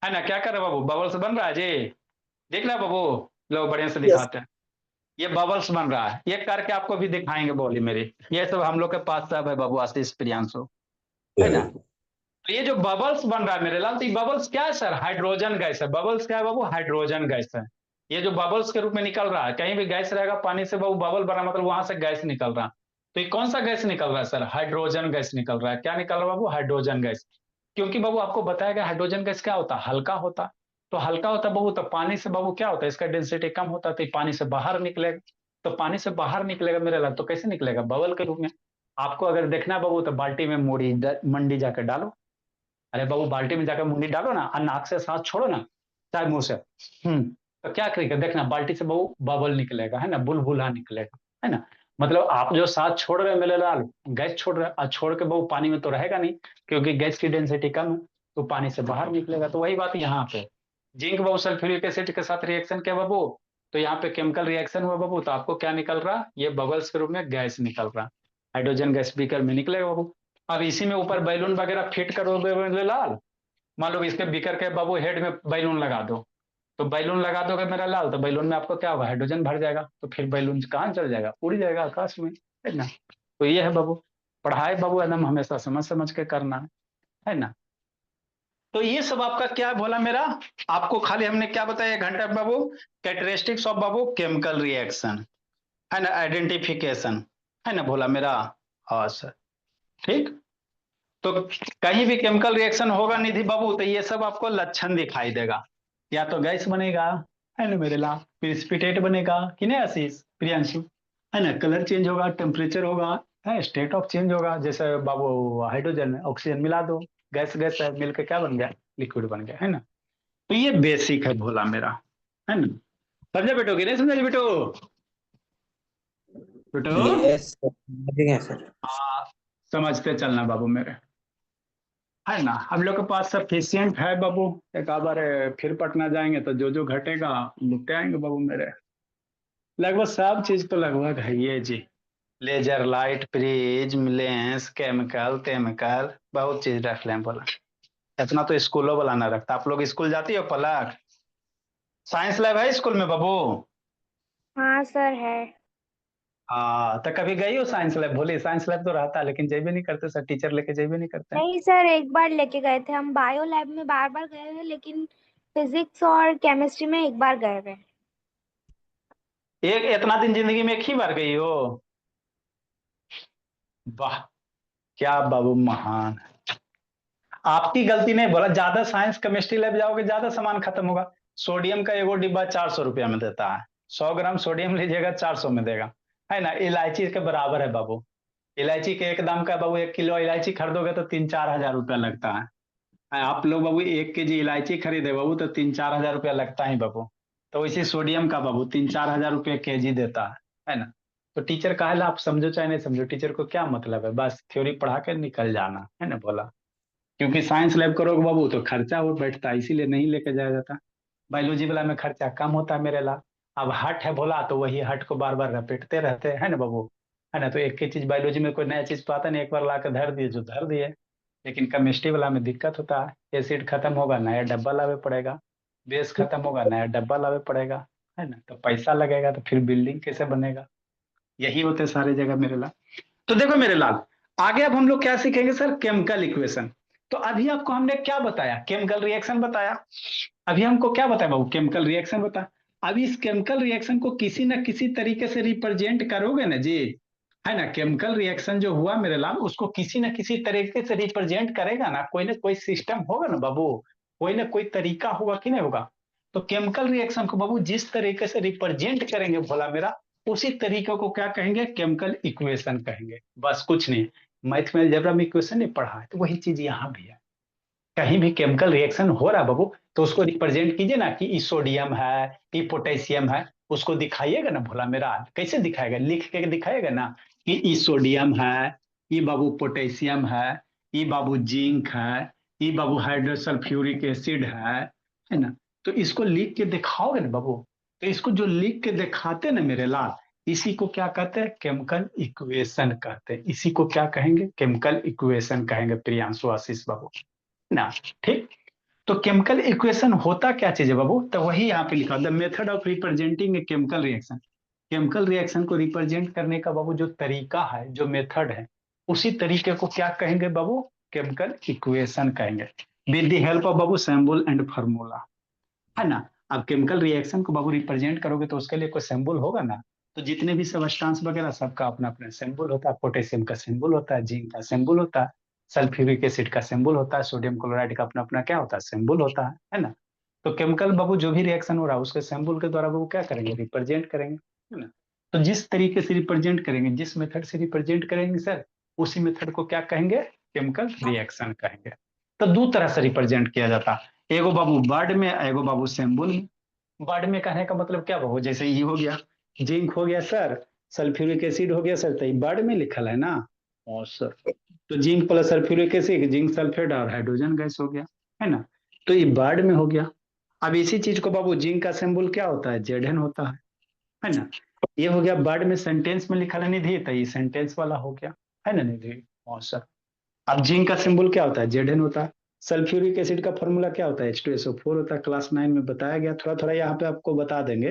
S1: है ना। क्या कर रहे बाबू, बबल्स बन रहा है जी, देख रहा बाबू, लोग बढ़िया से
S2: यस।
S1: दिखाते हैं। ये बबल्स बन रहा है, ये करके आपको भी दिखाएंगे बोली मेरी। ये सब हम लोग के पास सब है बाबू, आशीष प्रियांशु, है ना। तो ये जो बबल्स बन रहा है मेरे लाल, तो ये बबल्स क्या है सर, हाइड्रोजन गैस है। बबल्स क्या है बाबू, हाइड्रोजन गैस है। ये जो बबल्स के रूप में निकल रहा है, कहीं भी गैस रहेगा पानी से बाबू, बबल बना मतलब वहां से गैस निकल रहा है। तो ये कौन सा गैस निकल रहा है सर, हाइड्रोजन गैस निकल रहा है। क्या निकल रहा है बाबू, हाइड्रोजन गैस। क्योंकि बाबू आपको बताया गया हाइड्रोजन गैस क्या होता है, हल्का होता है। तो हल्का होता है बाबू, तो पानी से बाबू क्या होता है, इसका डेंसिटी कम होता है, तो पानी से बाहर निकलेगा। तो पानी से बाहर निकलेगा मेरे लाल, तो कैसे निकलेगा, बबल के रूप में। आपको अगर देखना है बाबू, तो बाल्टी में मोड़ी मंडी जाकर डालो, अरे बाबू बाल्टी में जाकर मुंडी डालो ना, और नाक से सांस छोड़ो ना, चाहे मुंह से, तो क्या करेगा, देखना बाल्टी से बाबू बबल निकलेगा, है ना, बुलबुला निकलेगा, है ना। मतलब आप जो सांस छोड़ रहे हैं मेरे लाल, गैस छोड़ रहे हैं, और छोड़ के बाबू पानी में तो रहेगा नहीं, क्योंकि गैस की डेंसिटी कम है, तो पानी से बाहर निकलेगा। तो वही बात यहाँ पे, जिंक बाबू सल्फ्यूरिक एसिड के साथ रिएक्शन किया बाबू, तो यहाँ पे केमिकल रिएक्शन हुआ बाबू, तो आपको क्या निकल रहा, ये बबल्स के रूप में गैस निकल रहा, हाइड्रोजन गैस बीकर में निकलेगा बाबू। अब इसी में ऊपर बैलून वगैरह फिट करो लाल, मान लो इसके बीकर के बाबू हेड में बैलून लगा दो, तो बैलून लगा दोगे मेरा लाल, तो बैलून में आपको क्या होगा, हाइड्रोजन भर जाएगा, तो फिर बैलून कहाँ चल जाएगा, उड़ जाएगा आकाश में, है ना। तो ये है बाबू, पढ़ाई बाबू एकदम हमेशा समझ समझ के करना है ना। तो ये सब आपका क्या बोला मेरा, आपको खाली हमने क्या बताया 1 घंटा बाबू, कैरेक्टरिस्टिक्स ऑफ बाबू केमिकल रिएक्शन, है ना, आइडेंटिफिकेशन, है ना भोला मेरा। हाँ सर। ठीक। तो कहीं भी केमिकल रिएक्शन होगा निधि बाबू तो ये सब आपको लक्षण दिखाई देगा। या तो गैस बनेगा, है ना मेरे लाल, प्रिसिपिटेट बनेगा कि नहीं आशीष प्रियांशु, है ना, कलर चेंज होगा, टेम्परेचर होगा, है, स्टेट ऑफ चेंज होगा। जैसे बाबू हाइड्रोजन में ऑक्सीजन मिला दो, गैस गैस है, मिलकर क्या बन गया, लिक्विड बन गया, है ना। तो ये बेसिक है भोला मेरा, है ना। समझे बेटो कि नहीं समझे बेटो? बेटो
S4: यस सर।
S1: हाँ, समझते चलना बाबू मेरे, है ना। हम लोग के पास सफिशियंट है बाबू। एक आध बार फिर पटना जाएंगे तो जो जो घटेगा लुटे आएंगे बाबू मेरे। लगभग सब चीज तो लगभग है ये जी। Laser light, prism, lens, chemical तेमिकल, बहुत चीज रख लें बोला। इतना तो स्कूलों वाला ना रखता। आप लोग स्कूल जाती हो पलक? साइंस लैब है स्कूल में बाबू?
S3: हाँ सर है।
S1: हाँ तो कभी गई हो साइंस लैब? बोली साइंस लैब तो रहता है लेकिन जेबे नहीं करते सर, टीचर लेके जेबे नहीं करते हैं।
S3: नहीं सर, एक बार लेके गए थे हम। बायो लैब में बार बार गए हैं, लेकिन फिजिक्स और केमिस्ट्री में एक बार गए हुए हैं।
S1: एक इतना दिन जिंदगी में एक ही बार गई हो? वाह, क्या बाबू महान। आपकी गलती नहीं बोला, ज्यादा साइंस केमिस्ट्री लैब जाओगे ज्यादा सामान खत्म होगा। सोडियम का एगो डिब्बा 400 रुपया में देता है। 100 ग्राम सोडियम लीजिएगा 400 में देगा, है ना। इलायची के बराबर है बाबू। इलायची के एक दाम का है बाबू, 1 किलो इलायची खरीदोगे तो 3-4 हजार रुपया लगता है। आप लोग बाबू 1 केजी इलायची खरीदे बाबू तो 3-4 हजार रुपया लगता है बाबू। तो इसी सोडियम का बाबू 3-4 हजार रुपये केजी देता है ना। तो टीचर कहा ला, आप समझो चाहे नहीं समझो, टीचर को क्या मतलब है, बस थ्योरी पढ़ा के निकल जाना, है ना बोला। क्योंकि साइंस लैब करोगे बाबू तो खर्चा हो बैठता है, इसीलिए नहीं लेके जाया जाता। बायोलॉजी वाला में खर्चा कम होता है मेरे ला। अब हट है बोला तो वही हट को बार बार रपेटते रहते हैं ना बाबू, है ना। तो एक ही चीज बायोलॉजी में कोई नया चीज तो आता नहीं, एक बार ला के धर दिए जो धर दिए। लेकिन केमिस्ट्री वाला में दिक्कत होता है, एसिड खत्म होगा नया डब्बा लावे पड़ेगा, बेस खत्म होगा नया डब्बा लावे पड़ेगा, है ना। तो पैसा लगेगा तो फिर बिल्डिंग कैसे बनेगा। यही होते सारे जगह मेरे लाल। तो देखो मेरे लाल, आगे अब हम लोग क्या सीखेंगे सर, केमिकल इक्वेशन। तो अभी आपको हमने क्या बताया, केमिकल रिएक्शन बताया। अभी हमको क्या बताया बाबू, केमिकल रिएक्शन बताया। अब इस केमिकल रिएक्शन को किसी न किसी तरीके से रिप्रेजेंट करोगे ना जी, है ना। केमिकल रिएक्शन जो हुआ मेरे लाल उसको किसी न किसी तरीके से रिप्रेजेंट करेगा ना कोई सिस्टम होगा ना बाबू, कोई ना कोई तरीका होगा कि नहीं होगा। तो केमिकल रिएक्शन को बाबू जिस तरीके से रिप्रेजेंट करेंगे भोला मेरा, उसी तरीके को क्या कहेंगे, केमिकल इक्वेशन कहेंगे। बस कुछ नहीं। मैथ में अलजेब्रा में इक्वेशन नहीं पढ़ा है तो वही चीज यहाँ भी है। कहीं भी केमिकल रिएक्शन हो रहा है बाबू तो उसको रिप्रेजेंट कीजिए ना कि ई सोडियम है, ई पोटेशियम है। उसको दिखाइएगा ना भोला मेरा, कैसे दिखाएगा, लिख के दिखाएगा ना कि ई सोडियम है, ई बाबू पोटेशियम है, ई बाबू जिंक है, ई बाबू हाइड्रोसल्फ्यूरिक एसिड है ना। तो इसको लिख के दिखाओगे ना बाबू, तो इसको जो लिख के दिखाते ना मेरे लाल, इसी को क्या कहते हैं, केमिकल इक्वेशन कहते हैं। इसी को क्या कहेंगे, केमिकल इक्वेशन कहेंगे प्रियांशु आशीष बाबू ना। ठीक। तो केमिकल इक्वेशन होता क्या चीज है बाबू, तो वही यहाँ पे लिखा the method of representing a chemical reaction. Chemical reaction को रिप्रेजेंट करने का बाबू जो तरीका है, जो मेथड है, उसी तरीके को क्या कहेंगे बाबू, केमिकल इक्वेशन कहेंगे। With the help of Babu symbol and formula, है ना। अब केमिकल रिएक्शन को बाबू रिप्रेजेंट करोगे तो उसके लिए कोई सिंबल होगा ना। तो जितने भी सब्सटेंस वगैरह सबका अपना अपना सिंबल होता है। पोटेशियम का सिंबल होता है, जिंक का सिंबल होता है, सल्फ्यूरिक एसिड का सिंबल होता है, सोडियम क्लोराइड का अपना अपना क्या होता है, सिंबल होता है ना। तो केमिकल बाबू जो भी रिएक्शन हो रहा है उसके सिंबल के द्वारा बाबू क्या करेंगे, रिप्रेजेंट करेंगे, है ना। तो जिस तरीके से रिप्रेजेंट करेंगे, जिस मेथड से रिप्रेजेंट करेंगे सर, उसी मेथड को क्या कहेंगे, केमिकल रिएक्शन कहेंगे। तो दो तरह से रिप्रेजेंट किया जाता है, एगो बाबू वर्ड में, एगो बाबू सिंबल में। वर्ड में कहने का मतलब क्या बाबू, जैसे ये हो गया, जिंक हो गया सर, सल्फ्यूरिक एसिड हो गया सर, तो ये वर्ड में लिखल है ना। और सर तो zinc plus sulphuric acid, zinc sulphate और हाइड्रोजन गैस हो गया, है ना। तो ये वर्ड में हो गया। अब इसी चीज को बाबू, जिंक का सिंबल क्या होता है, जेड एन होता है ना। ये हो गया वर्ड में, सेंटेंस में लिखा है निधि, तो ये सेंटेंस वाला हो गया, है ना निधि। और सर अब जिंक का सिंबल क्या होता है, जेड होता है। सल्फ्यूरिक एसिड का फॉर्मूला क्या होता है, H2SO4 होता है। क्लास 9 में बताया गया, थोड़ा थोड़ा यहाँ पे आपको बता देंगे।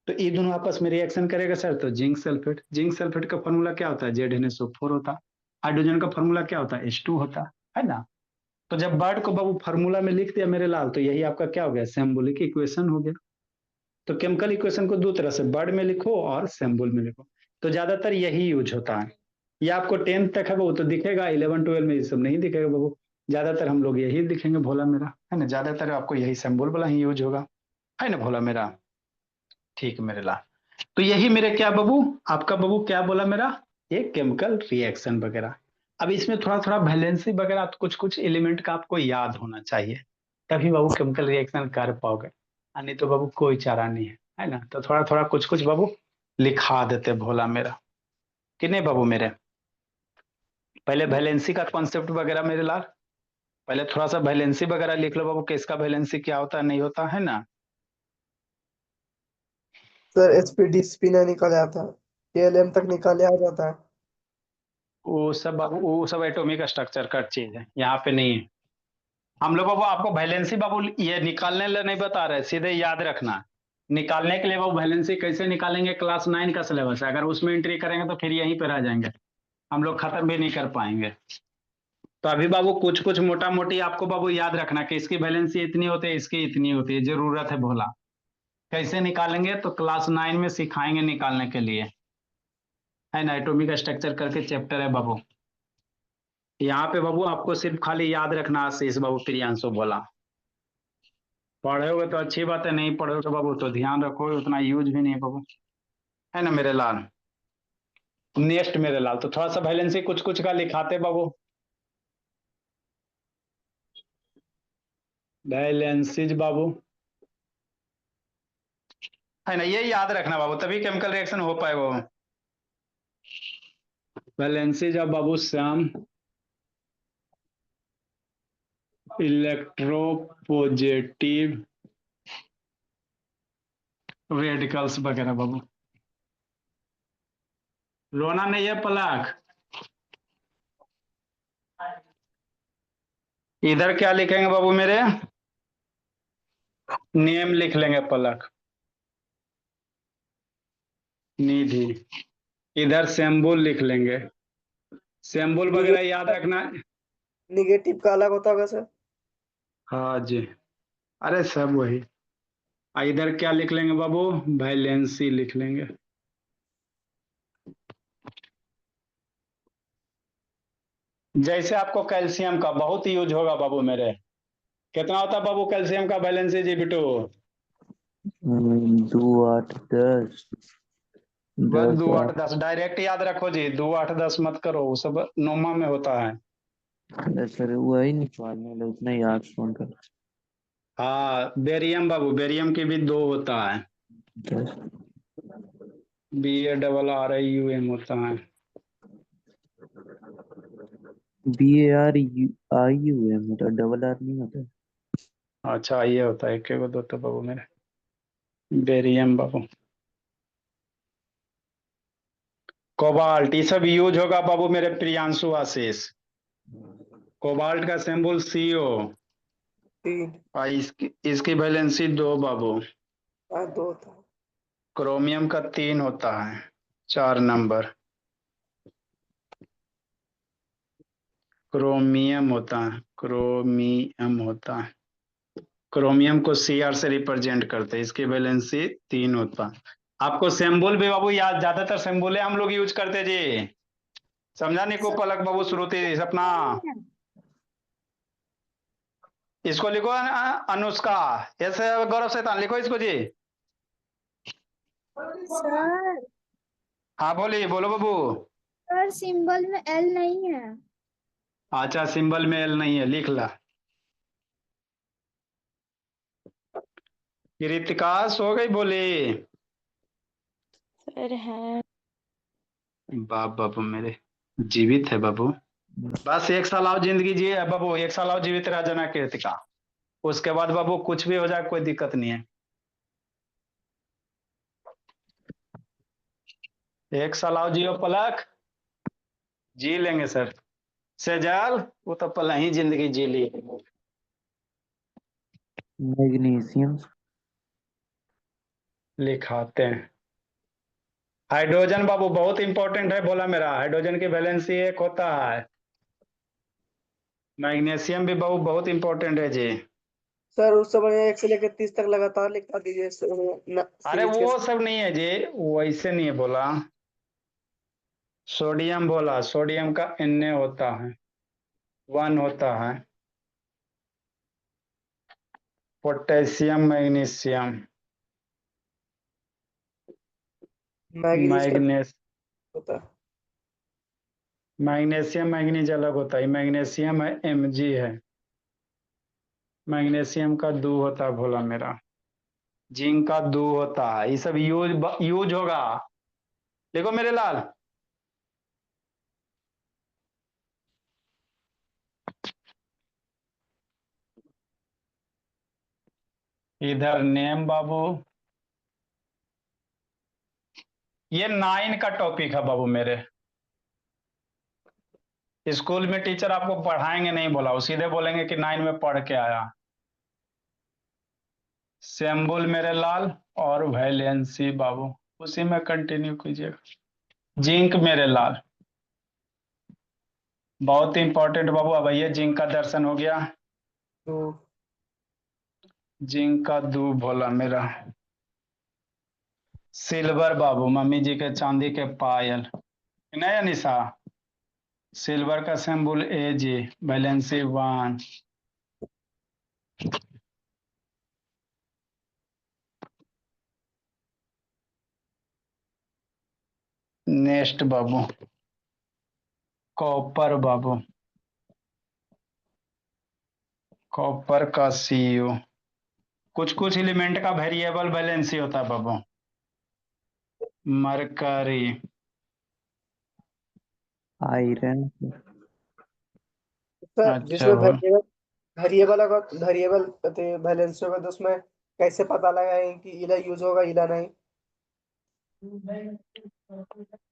S1: तो ये दोनों आपस में रिएक्शन करेगा सर, तो जिंक सल्फेट का फॉर्मूला क्या होता है, ZnSO4 होता है। हाइड्रोजन का फॉर्मूला क्या होता है, H2 होता है ना। तो जब वर्ड को बाबू फॉर्मूला में लिख दिया मेरे लाल, तो यही आपका क्या हो गया, सिंबॉलिक इक्वेशन हो गया। तो केमिकल इक्वेशन को दो तरह से, वर्ड में लिखो और सिंबल में लिखो। तो ज्यादातर यही यूज होता है। ये आपको 10th तक है वो तो दिखेगा, 11 12 में ये सब नहीं दिखेगा बाबू। ज्यादातर हम लोग यही दिखेंगे भोला मेरा, है ना, ज्यादातर आपको यही सिंबल वाला ही यूज होगा, है ना भोला मेरा। ठीक है मेरे लाल। तो यही मेरे क्या बाबू, आपका बाबू क्या बोला मेरा, ये केमिकल रिएक्शन वगैरह। अब इसमें थोड़ा थोड़ा वैलेंसी वगैरह तो कुछ कुछ एलिमेंट का आपको याद होना चाहिए, तभी बाबू केमिकल रिएक्शन कर पाओगे, नहीं तो बाबू कोई चारा नहीं है ना। तो थोड़ा थोड़ा कुछ कुछ बाबू लिखा देते भोला मेरा, कि नहीं बाबू मेरे। पहले वैलेंसी का कॉन्सेप्ट वगैरह मेरे लाल, पहले थोड़ा सा वैलेंसी वगैरह लिख लो बाबू, कि इसका वैलेंसी क्या होता है नहीं होता है ना।
S2: सर एचपी डीएसपी नहीं निकाला जाता है, एएलएम तक निकाले आ जाता है।
S1: वो सब एटॉमिक स्ट्रक्चर का चीज है, यहाँ पे नहीं है। हम लोग बाबू आपको वैलेंसी बाबू ये निकालने लिए नहीं बता रहे, सीधे याद रखना। निकालने के लिए बाबू वैलेंसी कैसे निकालेंगे, क्लास 9 का सिलेबस है, अगर उसमें एंट्री करेंगे तो फिर यहीं पर आ जाएंगे, हम लोग खत्म भी नहीं कर पाएंगे। तो अभी बाबू कुछ कुछ मोटा मोटी आपको बाबू याद रखना कि इसकी वैलेंसी इतनी होती है, इसकी इतनी होती है, जरूरत है भोला। कैसे निकालेंगे तो क्लास 9 में सिखाएंगे निकालने के लिए, है ना, एटॉमिक स्ट्रक्चर करके चैप्टर है बाबू। यहाँ पे बाबू आपको सिर्फ खाली याद रखना आशीष बाबू, प्रियांशु बोला। पढ़ोगे तो अच्छी बात है, नहीं पढ़ोगे बाबू तो ध्यान रखो, उतना यूज भी नहीं है बाबू, है ना मेरे लाल। नेक्स्ट मेरे लाल, तो थोड़ा सा वैलेंसी कुछ कुछ का लिखाते बाबू, वैलेंसीज बाबू, है ना, ये याद रखना बाबू, तभी केमिकल रिएक्शन हो पाएगा बाबू। वैलेंसीज अब बाबू श्याम, इलेक्ट्रोपॉजिटिव रेडिकल्स वगैरह बाबू। रोना नहीं है पलक। इधर क्या लिखेंगे बाबू मेरे, नेम लिख लेंगे पलक, निधि। इधर सिंबल लिख लेंगे, सिंबल वगैरह याद रखना।
S2: निगेटिव का अलग होता होगा सर।
S1: हाँ जी, अरे सब वही। इधर क्या लिख लेंगे बाबू, वैलेंसी लिख लेंगे। जैसे आपको कैल्शियम का बहुत यूज होगा बाबू मेरे, कितना होता है बाबू कैल्शियम का वैलेंसी जी बिटू।
S4: 2 8 10
S1: बस
S4: 10
S1: 2 8
S4: 8।
S1: 10 डायरेक्ट याद रखो जी, 2 8 10 मत करो, वो सब नोमा में होता है।
S4: अरे सर वही निकालने वाला उतना याद कौन कर।
S1: हाँ बेरियम बाबू, बेरियम की भी 2 होता है,
S4: 10
S1: BARRIUM होता है।
S4: BARIUM होता है, डबल आर नहीं होता है।
S1: अच्छा ये होता है, एक एक दो तो बाबू मेरे, बेरियम बाबू। कोबाल्ट, ये सब यूज होगा बाबू मेरे प्रियांशु आशीष। कोबाल्ट का सिंबल CO,
S2: 3
S1: और इसकी वैलेंसी 2 बाबू।
S2: 2 था।
S1: क्रोमियम का 3 होता है, 4 नंबर। क्रोमियम होता है, क्रोमियम होता है, क्रोमियम को CR से रिप्रेजेंट करते हैं, इसकी वैलेंसी 3 होता है। आपको सिंबल भी बाबू याद, ज्यादातर सिंबल हम लोग यूज करते जी, समझा नहीं को पलक बाबू श्रुति सपना। इसको लिखो अनुष्का, ऐसे गौरव शैतान लिखो इसको जी।
S3: सर
S1: हाँ बोलिए, बोलो बाबू।
S3: सर सिंबल में एल नहीं है।
S1: अच्छा सिंबल में L नहीं है, लिख ला। कृतिका सो गई बोली।
S3: सर है।
S1: बाप बाबू मेरे, जीवित है बाबू, बस 1 साल आओ जिंदगी जिए बाबू, 1 साल आओ जीवित रह जाना कृतिका, उसके बाद बाबू कुछ भी हो जाए कोई दिक्कत नहीं है। 1 साल आओ जियो पलक, जी लेंगे सर। सेजल वो तो पल ही जिंदगी जी ली।
S4: मैग्नीशियम।
S1: लिखाते हैं हाइड्रोजन बाबू, बहुत इंपॉर्टेंट है बोला मेरा, हाइड्रोजन की वैलेंसी 1 होता है। मैग्नीशियम भी बाबू बहुत इंपॉर्टेंट है जी।
S2: सर उस समय 1 से लेकर 30 तक लगातार लिखा दीजिए
S1: अरे
S2: सीरीज के
S1: वो
S2: साथ।
S1: सब नहीं है जी, वैसे नहीं है बोला। सोडियम बोला, सोडियम का Na होता है, 1 होता है। पोटेशियम, मैग्नीशियम,
S2: मैग्नीज का
S1: मैग्नेस
S2: होता है।
S1: मैग्नीशियम मैग्नीज अलग होता है, मैग्नीशियम है Mg है। मैग्नीशियम का 2 होता है भोला मेरा। जिंक का 2 होता है। ये सब यूज होगा। देखो मेरे लाल, इधर नेम बाबू, ये 9 का टॉपिक है बाबू मेरे। स्कूल में टीचर आपको पढ़ाएंगे नहीं बोला, वो सीधे बोलेंगे कि 9 में पढ़ के आया। सिंबल मेरे लाल और वैलेंसी बाबू उसी में कंटिन्यू कीजिएगा। जिंक मेरे लाल बहुत इंपॉर्टेंट बाबू। अब आइए, जिंक का दर्शन हो गया।
S2: तो
S1: जिंक का 2 भोला मेरा। सिल्वर बाबू, मम्मी जी के चांदी के पायल, नहीं अनिशा? सिल्वर का सिंबल Ag, वैलेंसी 1। नेक्स्ट बाबू, कॉपर बाबू, कॉपर का Cu। कुछ कुछ एलिमेंट का वेरिएबल वैलेंसी होता है बाबू। Mercury,
S4: iron.
S2: सर
S1: अच्छा
S2: जिसमें
S1: हो।
S2: वेरिएबल अगर वेरिएबल बैलेंस होगा तो उसमें कैसे पता लगाएं कि इला यूज होगा इला नहीं?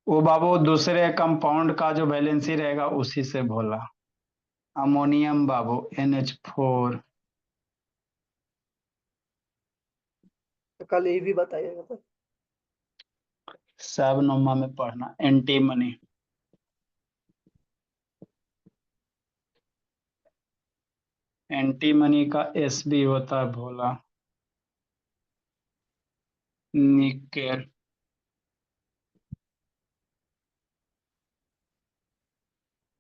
S1: वो बाबू दूसरे कंपाउंड का जो वैलेंसी रहेगा उसी से भोला। अमोनियम बाबू NH4।
S2: तो कल ये भी बताइएगा सर।
S1: सब नोमा में पढ़ना। एंटीमनी, एंटीमनी का Sb होता है भोला। निकेल,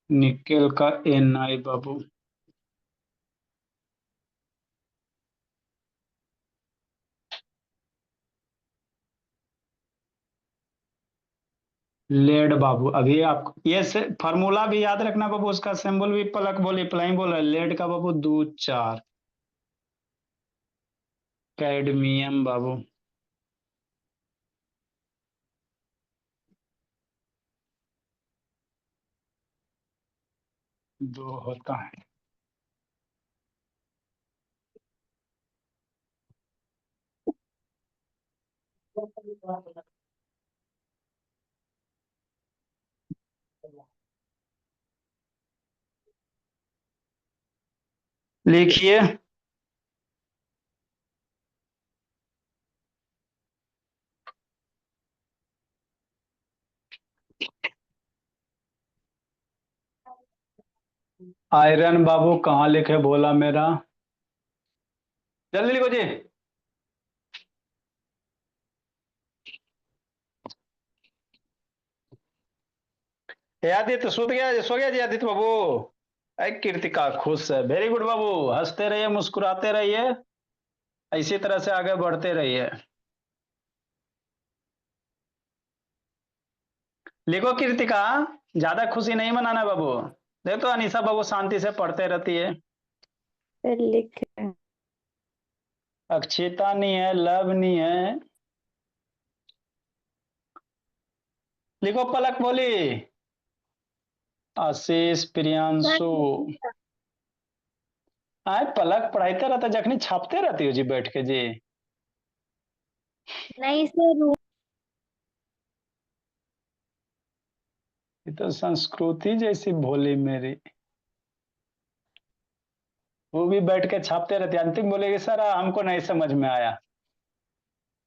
S1: निकेल का Na बाबू। लेड बाबू, अभी आप ये फार्मूला भी याद रखना बाबू, उसका सिंबल भी पलक बोली प्लाई बोल रहा है। लेड का बाबू 2 4। कैडमियम बाबू, 2 होता है। लिखिए, आयरन बाबू कहाँ लिखे बोला मेरा, जल्दी लिखो जी। आदित्य सुत गया, सो गया जी आदित्य बाबू? अरे कृतिका खुश है, वेरी गुड बाबू। हंसते रहिए, मुस्कुराते रहिए, इसी तरह से आगे बढ़ते रहिए। लिखो कृतिका, ज्यादा खुशी नहीं मनाना बाबू। देख तो अनीसा बाबू शांति से पढ़ते रहती है।
S3: फिर लिख रहे हैं।
S1: अक्षिता नहीं है, लव नहीं है। लिखो पलक बोली, आशीष, प्रियांशु। आए पलक पढ़ाते रहता, जखनी छापते रहती हो जी बैठ के जी।
S3: नहीं सर,
S1: ये तो संस्कृति जैसी भोली मेरी, वो भी बैठ के छापते रहती। अंतिम बोलेगी सर हमको नहीं समझ में आया।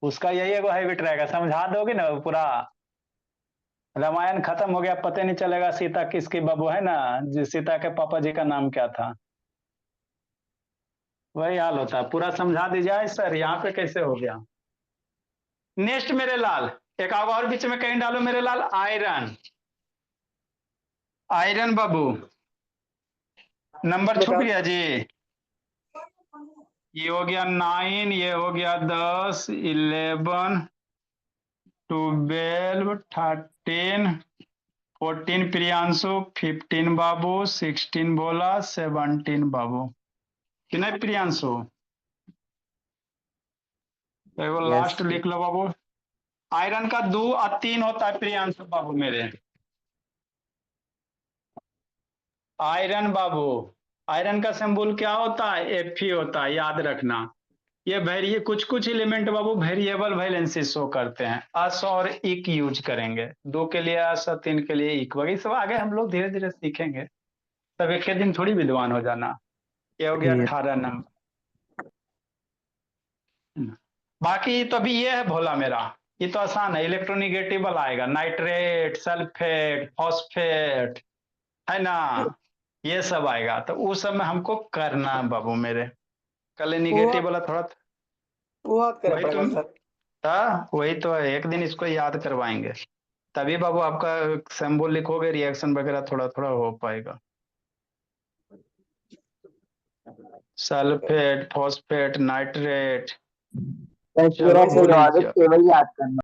S1: उसका यही एगो हैबिट रहेगा, समझा दोगे ना पूरा रामायण खत्म हो गया, पता नहीं चलेगा सीता किसकी बाबू है ना, जिस सीता के पापा जी का नाम क्या था। वही हाल होता है, पूरा समझा दी जाए सर यहाँ पे कैसे हो गया। नेक्स्ट मेरे लाल, एक आग और बीच में कहीं डालो मेरे लाल, आयरन। आयरन बाबू नंबर छूट
S2: बेटा
S1: गया जी। ये हो गया 9, ये हो गया 10, 11, 12, 13, 14 प्रियांशु, 15 बाबू, 16 भोला, 17 बाबू। कि नहीं प्रियांशु? एगो
S4: यस
S1: लास्ट
S4: सर।
S1: लिख लो बाबू। आयरन का 2 और 3 होता है प्रियांशु बाबू मेरे। आयरन बाबू, आयरन का सिंबल क्या होता है? Fe होता है, याद रखना। ये वेरिए कुछ कुछ एलिमेंट बाबू वेरिएबल वैलेंसी शो करते हैं। अस और इक यूज करेंगे, 2 के लिए अस और 3 के लिए इक, वही सब आगे हम लोग धीरे धीरे सीखेंगे। तब एक के दिन थोड़ी विद्वान हो जाना। ये हो गया
S4: ठीक
S1: 18 नंबर। बाकी तो अभी ये है भोला मेरा, ये तो आसान है। इलेक्ट्रोनिगेटिवल आएगा, नाइट्रेट, सल्फेट, फॉस्फेट, है ना, ये सब आएगा। तो उस सब में हमको करना है बाबू मेरे। कल
S2: वो
S1: निगेटिव वाला थोड़ा
S2: वो हाथ करना
S1: वही
S2: पड़ेगा
S1: तुम
S2: सर।
S1: था, वही तो है, एक दिन इसको याद करवाएंगे तभी बाबू आपका सिंबल लिखोगे, रिएक्शन वगैरह थोड़ा थोड़ा हो पाएगा। सल्फेट, फॉस्फेट, नाइट्रेट,
S4: है।
S1: चलो
S4: पूरा
S1: भूल ही
S4: पीरियोडिक
S1: जा।
S4: टेबल याद करना।